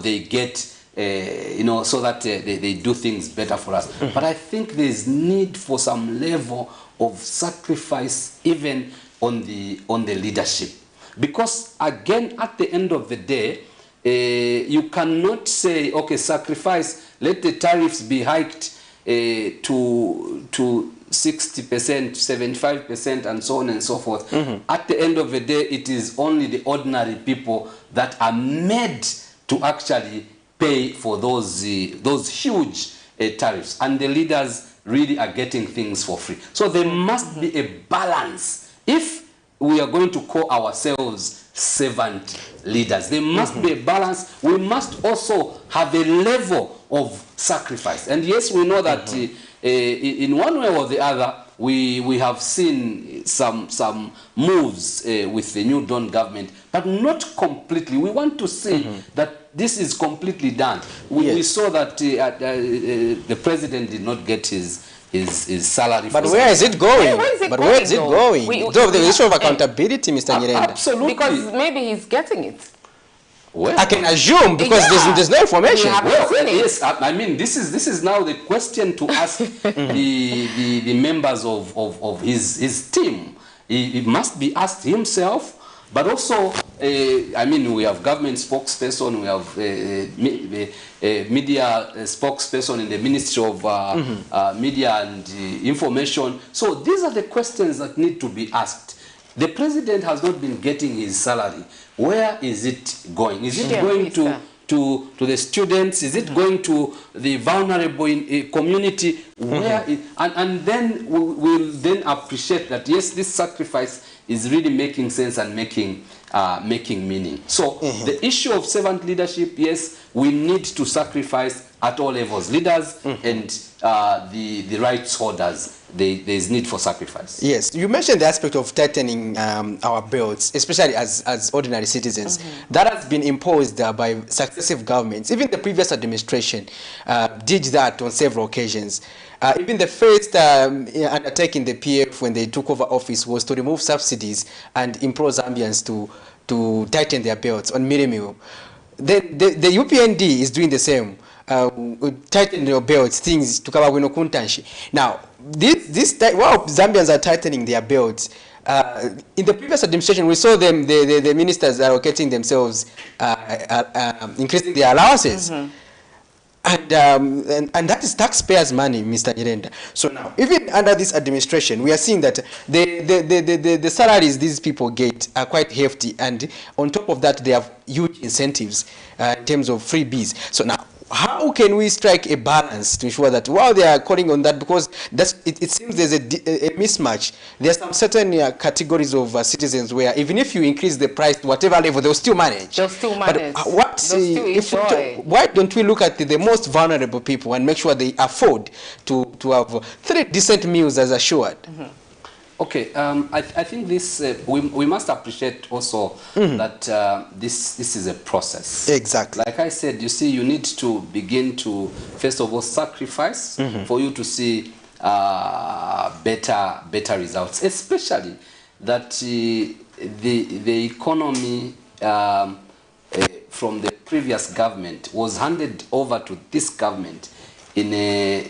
they get so that they do things better for us. But I think there's need for some level of sacrifice even on the leadership. Because again, at the end of the day, you cannot say, okay, sacrifice, let the tariffs be hiked to 60%, 75%, and so on and so forth. At the end of the day, it is only the ordinary people that are made to actually pay for those huge tariffs, and the leaders really are getting things for free. So there must be a balance. If we are going to call ourselves servant leaders, there must be a balance. We must also have a level of sacrifice. And yes, we know that in one way or the other, we have seen some moves with the New Dawn government, but not completely. We want to see that this is completely done. We saw that the president did not get his salary. But where is it going? Where is it going? The issue of accountability, Mr. Nyirenda. Absolutely. Because maybe he's getting it. Well, I can assume because there's no information. Yes, I mean this is now the question to ask the members of his team. He must be asked himself, but also I mean we have government spokesperson, we have media spokesperson in the Ministry of Media and Information. So these are the questions that need to be asked. The president has not been getting his salary. Where is it going? Is it going to the students? Is it going to the vulnerable community? Where and then we'll then appreciate that, yes, this sacrifice is really making sense and making meaning. So the issue of servant leadership, yes, we need to sacrifice at all levels, leaders and the rights holders. There is need for sacrifice. Yes, you mentioned the aspect of tightening our belts, especially as ordinary citizens. That has been imposed by successive governments. Even the previous administration did that on several occasions. Even the first undertaking the PF when they took over office was to remove subsidies and implore Zambians to tighten their belts on mealie meal. The UPND is doing the same. Tighten your belts, things to cover wino kuntanshi. Now, while Zambians are tightening their belts, in the previous administration, we saw them, the ministers allocating themselves, increasing their allowances. And that is taxpayers' money, Mr. Nyirenda. So now, even under this administration, we are seeing that the salaries these people get are quite hefty, and on top of that, they have huge incentives in terms of freebies. So now, how can we strike a balance to ensure that while they are calling on that, because it seems there's a mismatch. There's some certain categories of citizens where even if you increase the price to whatever level, they'll still manage. They'll still manage. But why don't we look at the most vulnerable people and make sure they afford to have 3 decent meals as assured? Okay, I think this we must appreciate also that this is a process. Exactly. Like I said, you see, you need to begin to first of all sacrifice for you to see better results. Especially that the economy from the previous government was handed over to this government in a,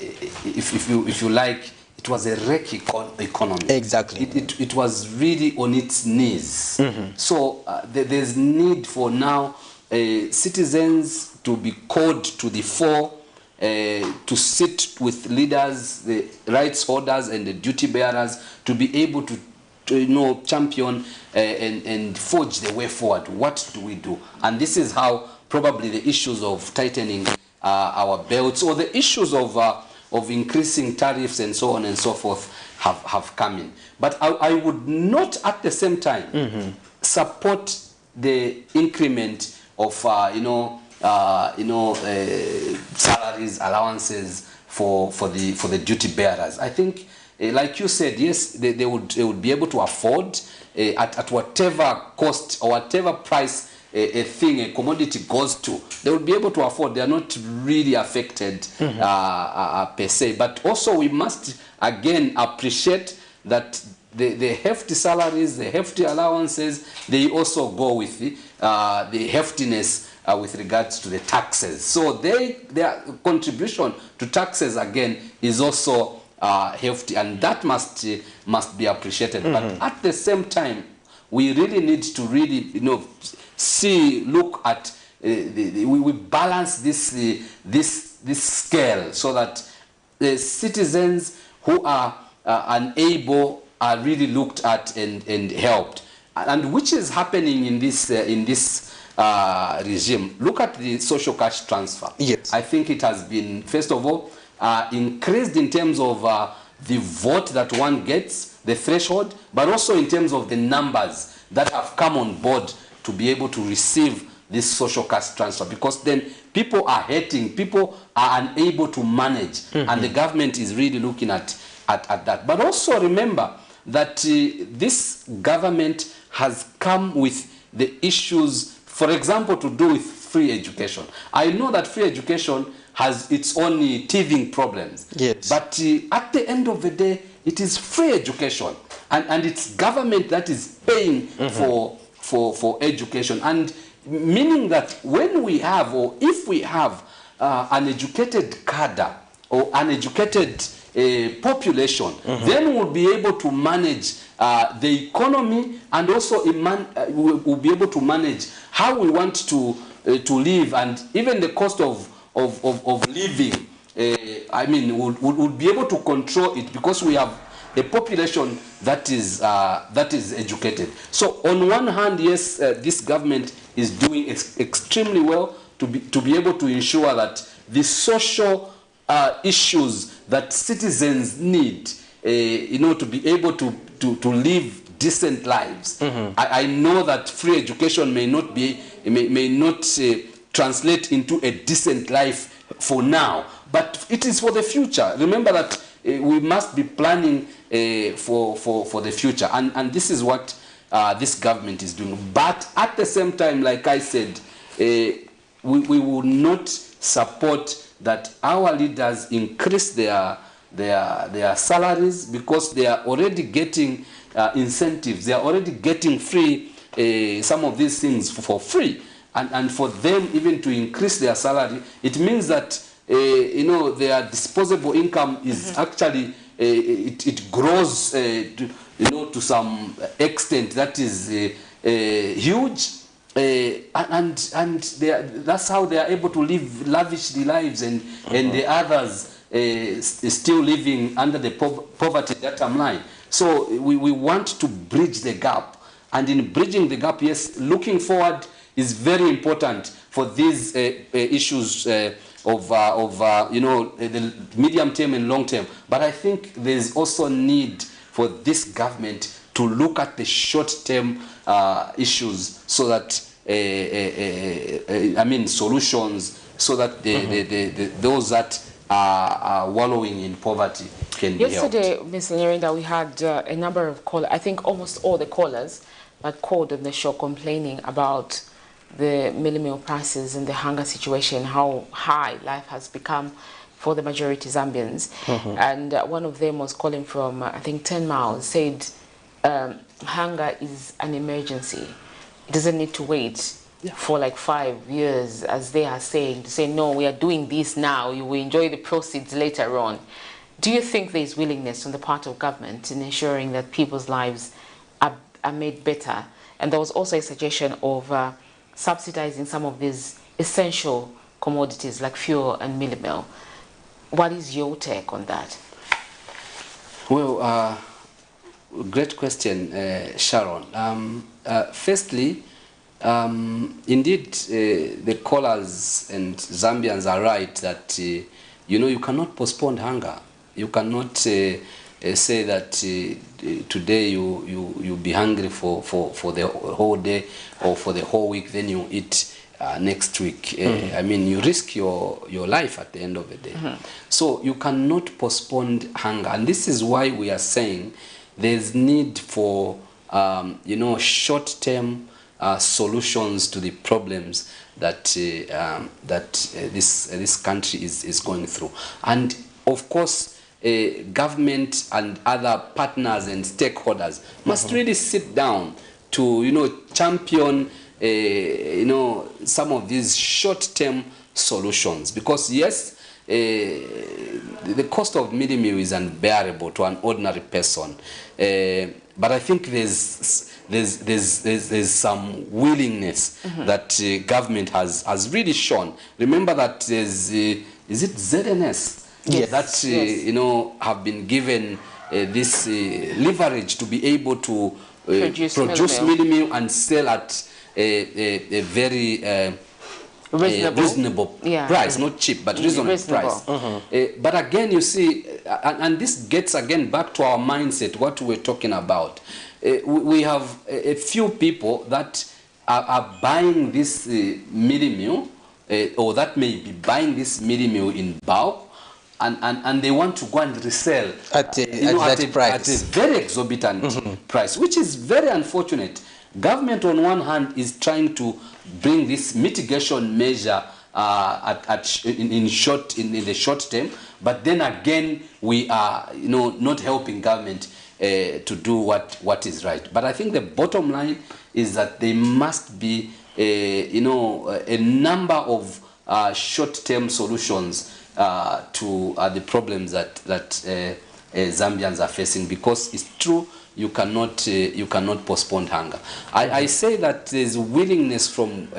if you like, it was a wreck economy. Exactly. It was really on its knees. So there's need for now citizens to be called to the fore, to sit with leaders, the rights holders and the duty bearers, to be able to champion and forge the way forward. What do we do? And this is how probably the issues of tightening our belts, or the issues of increasing tariffs and so on and so forth have come in. But I would not at the same time support the increment of salaries, allowances for the duty bearers. I think, like you said, yes, they would be able to afford at whatever cost or whatever price a commodity goes to, they will be able to afford. They are not really affected per se. But also we must again appreciate that the hefty salaries, the hefty allowances, they also go with the heftiness with regards to the taxes. So their contribution to taxes again is also hefty, and that must be appreciated. But at the same time, we really need to look at we balance this scale so that the citizens who are unable are really looked at and helped, and which is happening in this regime. Look at the social cash transfer. Yes, I think it has been, first of all, increased in terms of the vote that one gets, the threshold, but also in terms of the numbers that have come on board to be able to receive this social cash transfer, because then people are hurting, people are unable to manage, and the government is really looking at that. But also remember that this government has come with the issues, for example, to do with free education. I know that free education has its own teething problems. Yes. But at the end of the day, it is free education, and it's government that is paying for education. And meaning that when we have, or if we have an educated cadre or an educated population, then we'll be able to manage the economy, and also we'll be able to manage how we want to live, and even the cost of living. I mean, we'll be able to control it, because we have a population that is educated. So on one hand, yes, this government is doing extremely well to be able to ensure that the social issues that citizens need, to be able to live decent lives. I know that free education may not translate into a decent life for now, but it is for the future. Remember that we must be planning for the future, and this is what this government is doing. But at the same time, like I said, we will not support that our leaders increase their salaries, because they are already getting incentives. They are already getting free some of these things for free, and for them even to increase their salary, it means that their disposable income is actually it grows to some extent that is huge, and that's how they are able to live lavishly lives, and the others still living under the poverty datum line. So we want to bridge the gap, and in bridging the gap, yes, looking forward is very important for these issues of the medium term and long term. But I think there's also need for this government to look at the short term issues, so that solutions, so that those that are wallowing in poverty can be helped. Yesterday, Ms. Nyerinda, we had a number of callers. I think almost all the callers that called on the show complaining about the meal prices and the hunger situation, how high life has become for the majority Zambians. And one of them was calling from, I think, 10 miles, said hunger is an emergency. It doesn't need to wait for like 5 years, as they are saying, to say, no, we are doing this now, you will enjoy the proceeds later on. Do you think there is willingness on the part of government in ensuring that people's lives are made better? And there was also a suggestion of subsidizing some of these essential commodities like fuel and meal. What is your take on that? Well, great question, Sharon. Firstly, indeed, the callers and Zambians are right that you cannot postpone hunger. You cannot say that today you be hungry for the whole day or for the whole week, then you eat next week. I mean, you risk your life at the end of the day. So you cannot postpone hunger, and this is why we are saying there's need for short-term solutions to the problems that this country is going through. And of course, government and other partners and stakeholders must really sit down to champion some of these short-term solutions, because yes, the cost of midday meal is unbearable to an ordinary person, but I think there's some willingness that government has really shown. Remember that there's is it ZNS that have been given this leverage to be able to produce midday meal and sell at a very reasonable price, not cheap, but reasonable price. But again, you see, and this gets again back to our mindset, what we're talking about. We have a few people that are buying this midday meal, or that may be buying this midday meal in bulk, and they want to go and resell at a very exorbitant price, which is very unfortunate. Government on one hand is trying to bring this mitigation measure in the short term, but then again we are not helping government to do what is right. But I think the bottom line is that there must be a number of short-term solutions to the problems that Zambians are facing, because it's true, you cannot postpone hunger. I say that there's willingness from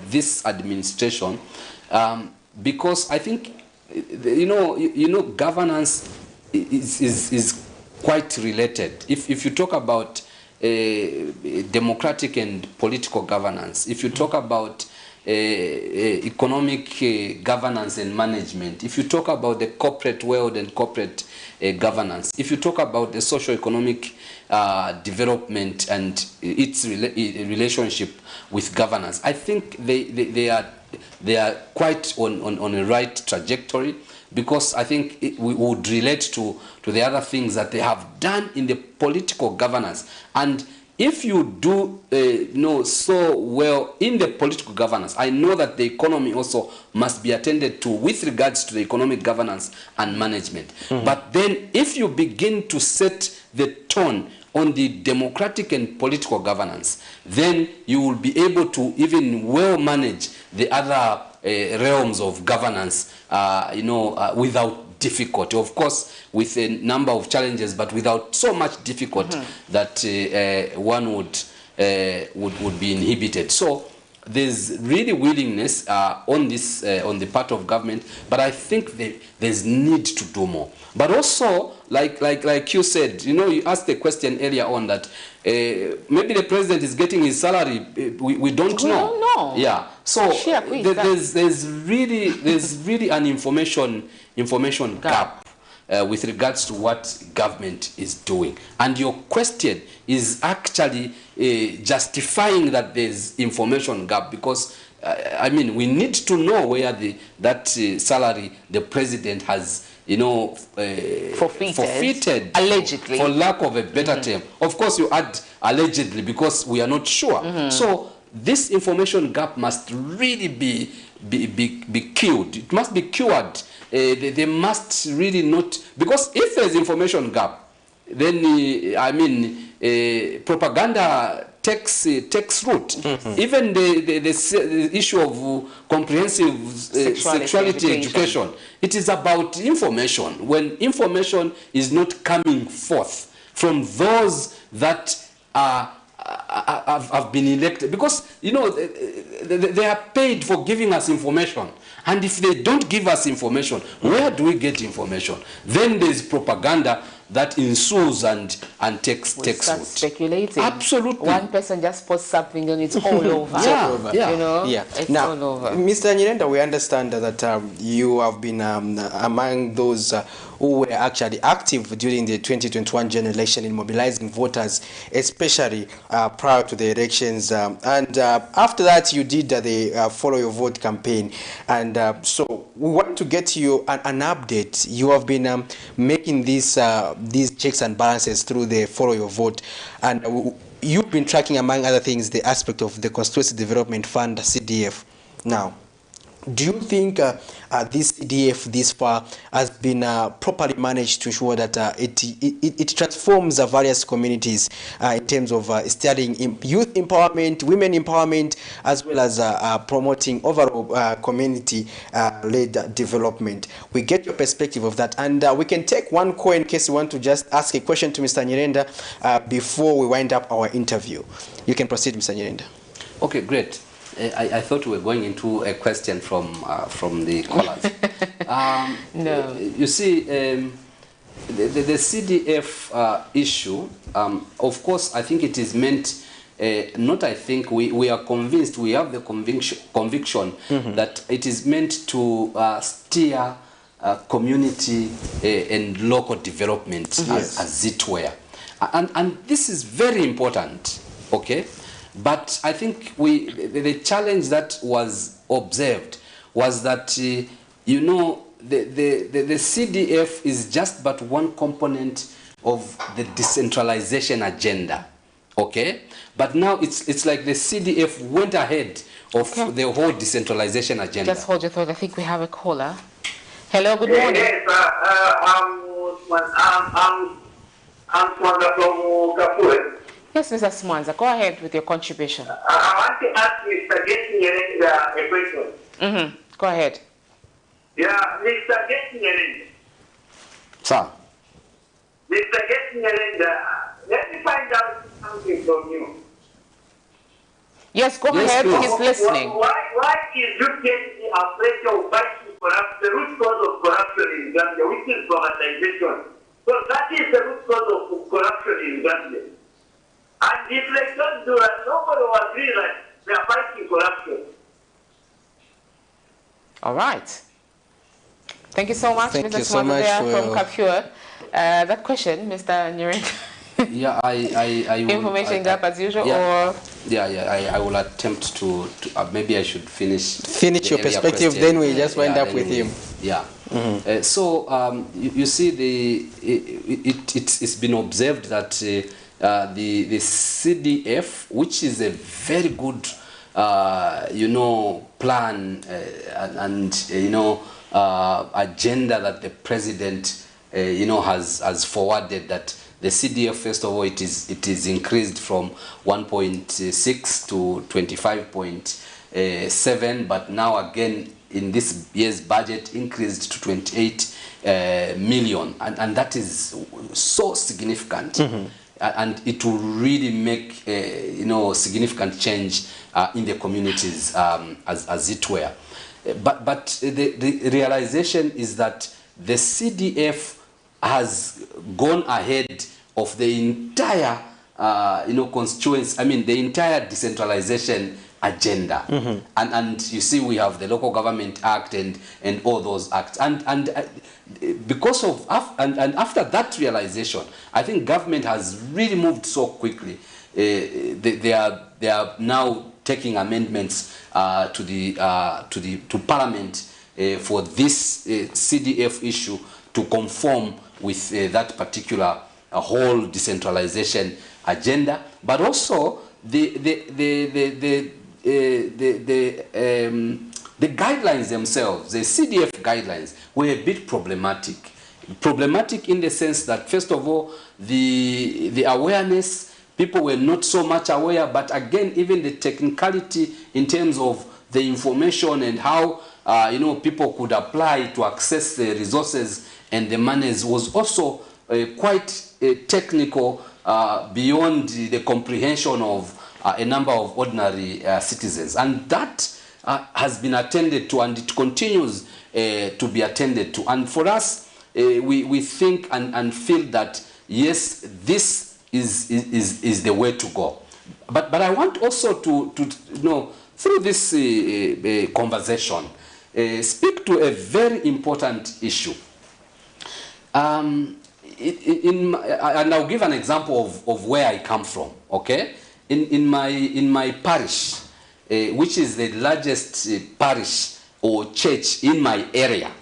this administration, because I think governance is quite related. If you talk about democratic and political governance, if you talk about economic governance and management, if you talk about the corporate world and corporate governance, if you talk about the socio-economic development and its relationship with governance, I think they are quite on a right trajectory, because I think we would relate to the other things that they have done in the political governance. And if you do so well in the political governance, I know that the economy also must be attended to with regards to the economic governance and management. But then if you begin to set the tone on the democratic and political governance, then you will be able to even well manage the other realms of governance, without difficulty. Of course, with a number of challenges, but without so much difficulty that one would be inhibited. So there's really willingness on the part of government, but I think there's need to do more. But also, like you said, you asked the question earlier on that maybe the president is getting his salary. We don't know. We don't know. Yeah. So there's really an information gap with regards to what government is doing. And your question is actually justifying that there's information gap, because I mean, we need to know where that salary the president has forfeited, allegedly, for lack of a better term. Of course, you add allegedly because we are not sure. So this information gap must really be cured. It must be cured. They must really not, because if there's information gap, then propaganda takes root. Even the issue of comprehensive sexuality education, it is about information. When information is not coming forth from those that have been elected, because they are paid for giving us information, and if they don't give us information, where do we get information? Then there's propaganda that ensues and takes root. Speculating. Absolutely. One person just posts something and it's all over. It's all over. Mr. Nyirenda, we understand that you have been among those who were actually active during the 2021 general election in mobilizing voters, especially prior to the elections. And after that, you did the Follow Your Vote campaign. And so we want to get you an update. You have been making these checks and balances through the Follow Your Vote. And you've been tracking, among other things, the aspect of the Constituency Development Fund, CDF. Now, Do you think this CDF this far has been properly managed to ensure that it transforms various communities in terms of studying youth empowerment, women empowerment, as well as promoting overall community-led development? We get your perspective of that, and we can take one call in case you want to just ask a question to Mr. Nyirenda before we wind up our interview. You can proceed, Mr. Nyirenda. Okay, great. I thought we were going into a question from the callers. No. You see, the CDF issue, of course, I think it is meant, not I think, we are convinced, we have the conviction that it is meant to steer community and local development as it were. And this is very important, okay? But I think the challenge that was observed was that, you know, the CDF is just but one component of the decentralization agenda, okay? But now it's like the CDF went ahead of the whole decentralization agenda. Just hold your thought. I think we have a caller. Hello, good morning. Yes, I'm Swaga from Kapur. Yes, Mr. Swanza, go ahead with your contribution. I want to ask Mr. Getting a question. Go ahead. Yeah, Mr. Getting Sir. Mr. Getting let me find out something from you. Yes, go ahead. Please. He's listening. Why is you getting afraid of fighting corruption? The root cause of corruption in Gambia, which is privatization. So that is the root cause of corruption in Gambia. And if they don't do that, nobody will agree that they are fighting corruption. All right. Thank you so much, Thank Mr. you so much from Kapur. That question, Mr. Nyirenda. Yeah, I will, information gap as usual, yeah, or I will attempt to maybe I should finish your perspective, question. Then we just wind up with him. Yeah. So you see, it's been observed that the CDF, which is a very good you know, plan and you know, agenda that the president you know has forwarded, that the CDF, first of all, it is increased from 1.6 to 25.7, but now again in this year's budget increased to 28 million, and that is so significant, and it will really make you know, significant change in the communities as it were. But the realization is that the CDF has gone ahead of the entire you know, constituency, I mean the entire decentralization agenda. And you see, we have the Local Government Act and all those acts, and because of after that realization, I think government has really moved so quickly. They are now taking amendments to Parliament for this CDF issue to conform with that particular whole decentralization agenda, but also the guidelines themselves, the CDF guidelines, were a bit problematic. Problematic in the sense that, first of all, the awareness, people were not so much aware, but again, even the technicality in terms of the information and how you know, people could apply to access the resources and the monies was also quite technical, beyond the comprehension of a number of ordinary citizens, and that has been attended to, and it continues to be attended to. And for us, we think and feel that yes, this is the way to go. But I want also to you know, through this conversation, speak to a very important issue. And I'll give an example of where I come from. Okay, in my parish, which is the largest parish or church in my area,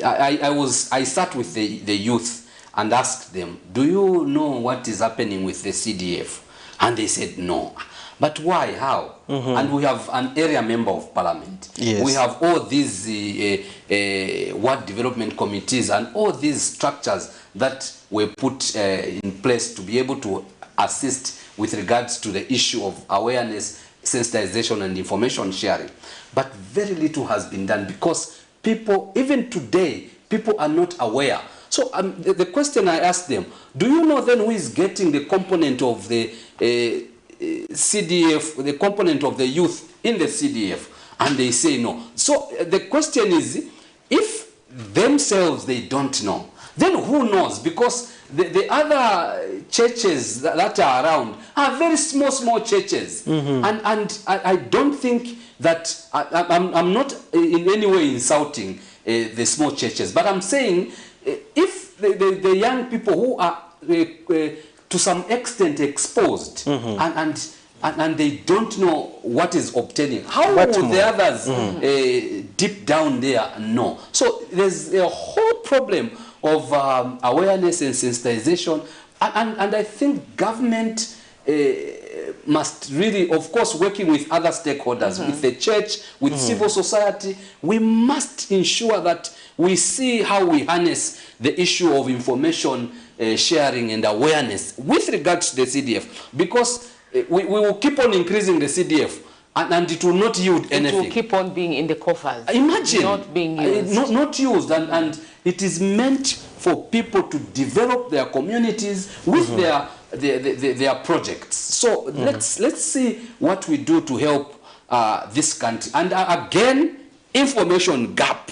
I sat with the youth and asked them, "Do you know what is happening with the CDF?" And they said no. But why? How? And we have an area member of parliament. Yes. We have all these ward development committees and all these structures that were put in place to be able to assist with regards to the issue of awareness, sensitization and information sharing. But very little has been done because people, even today, people are not aware. So the question I asked them, do you know then who is getting the component of the CDF, the component of the youth in the CDF? And they say no. So the question is, if themselves they don't know, then who knows? Because the other churches that are around are very small churches. And I don't think that, I'm not in any way insulting the small churches, but I'm saying if the young people who are to some extent exposed and they don't know what is obtaining, how will the others deep down there know? So there's a whole problem of awareness and sensitization, and I think government must really, of course, working with other stakeholders, with the church, with civil society, we must ensure that we see how we harness the issue of information sharing and awareness with regards to the CDF, because we will keep on increasing the CDF and it will not yield anything. It will keep on being in the coffers. Imagine. Not being used. Not used, and it is meant for people to develop their communities with their projects. So let's see what we do to help this country. And again, information gap.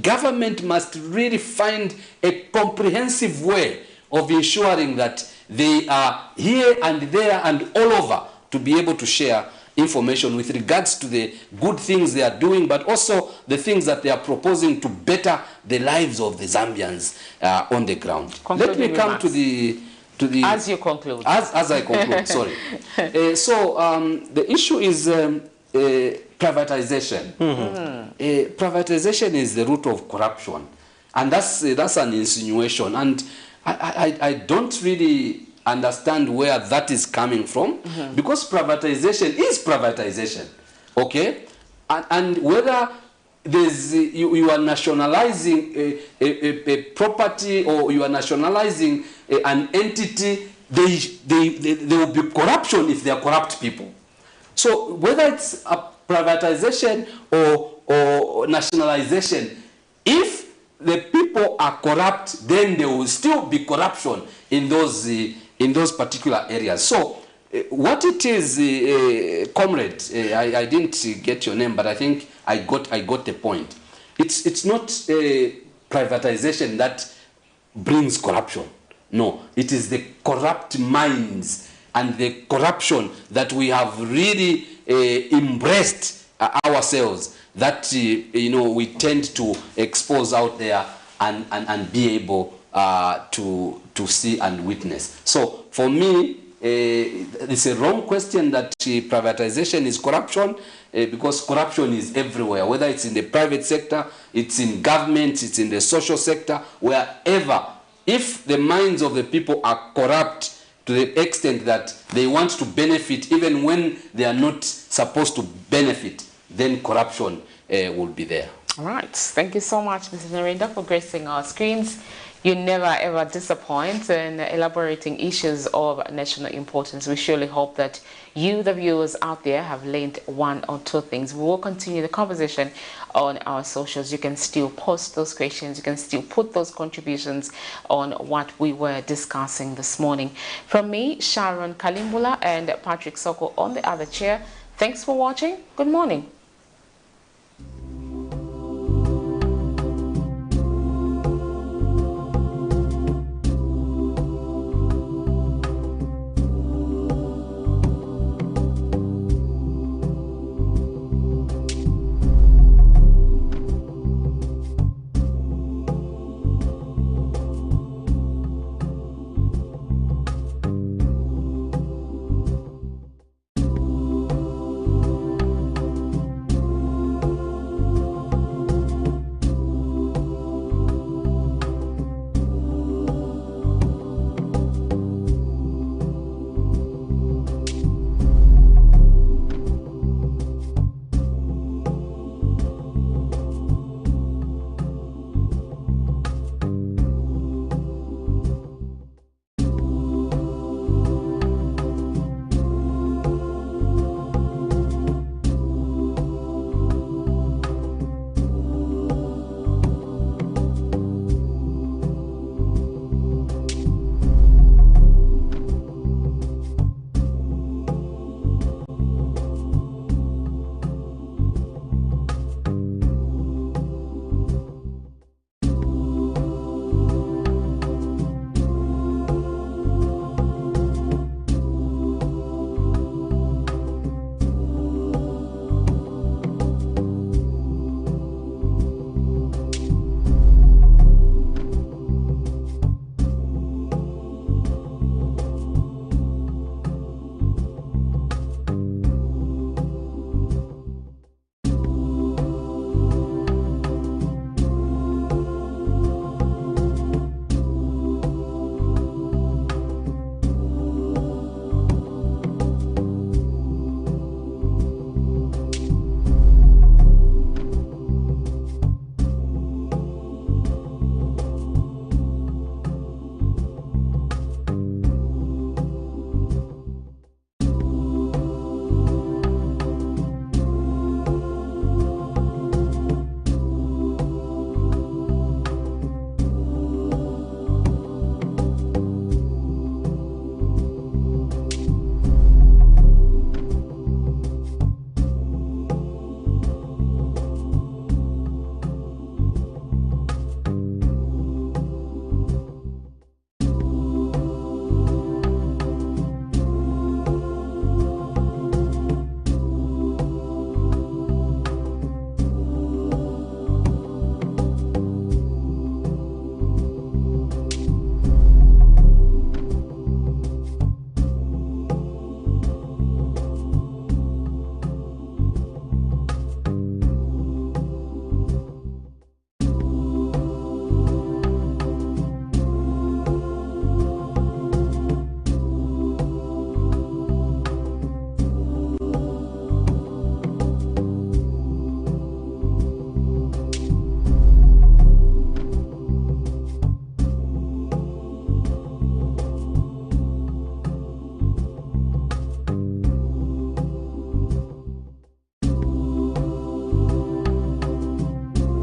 Government must really find a comprehensive way of ensuring that they are here and there and all over to be able to share information with regards to the good things they are doing, but also the things that they are proposing to better the lives of the Zambians on the ground. Let me come to the as you conclude. As I conclude, sorry. So the issue is privatization. Privatization is the root of corruption, and that's an insinuation, and I don't really understand where that is coming from, because privatization is privatization, okay? And whether there's you are nationalizing a property or you are nationalizing an entity, there will be corruption if they are corrupt people. So whether it's a privatization or nationalization, if the people are corrupt, then there will still be corruption in those particular areas. So what it is, comrade, I didn't get your name, but I think I got the point. It's not privatization that brings corruption. No, it is the corrupt minds and the corruption that we have really embraced ourselves, that we tend to expose out there and be able to see and witness. So for me, it's a wrong question that privatization is corruption, because corruption is everywhere, whether it's in the private sector, it's in government, it's in the social sector, wherever. If the minds of the people are corrupt to the extent that they want to benefit even when they are not supposed to benefit, then corruption will be there. All right. Thank you so much, Mrs. Narinda, for gracing our screens. You never ever disappoint in elaborating issues of national importance. We surely hope that you, the viewers out there, have learned one or two things. We will continue the conversation on our socials. You can still post those questions. You can still put those contributions on what we were discussing this morning. From me, Sharon Kalimbula, and Patrick Soko on the other chair, thanks for watching. Good morning.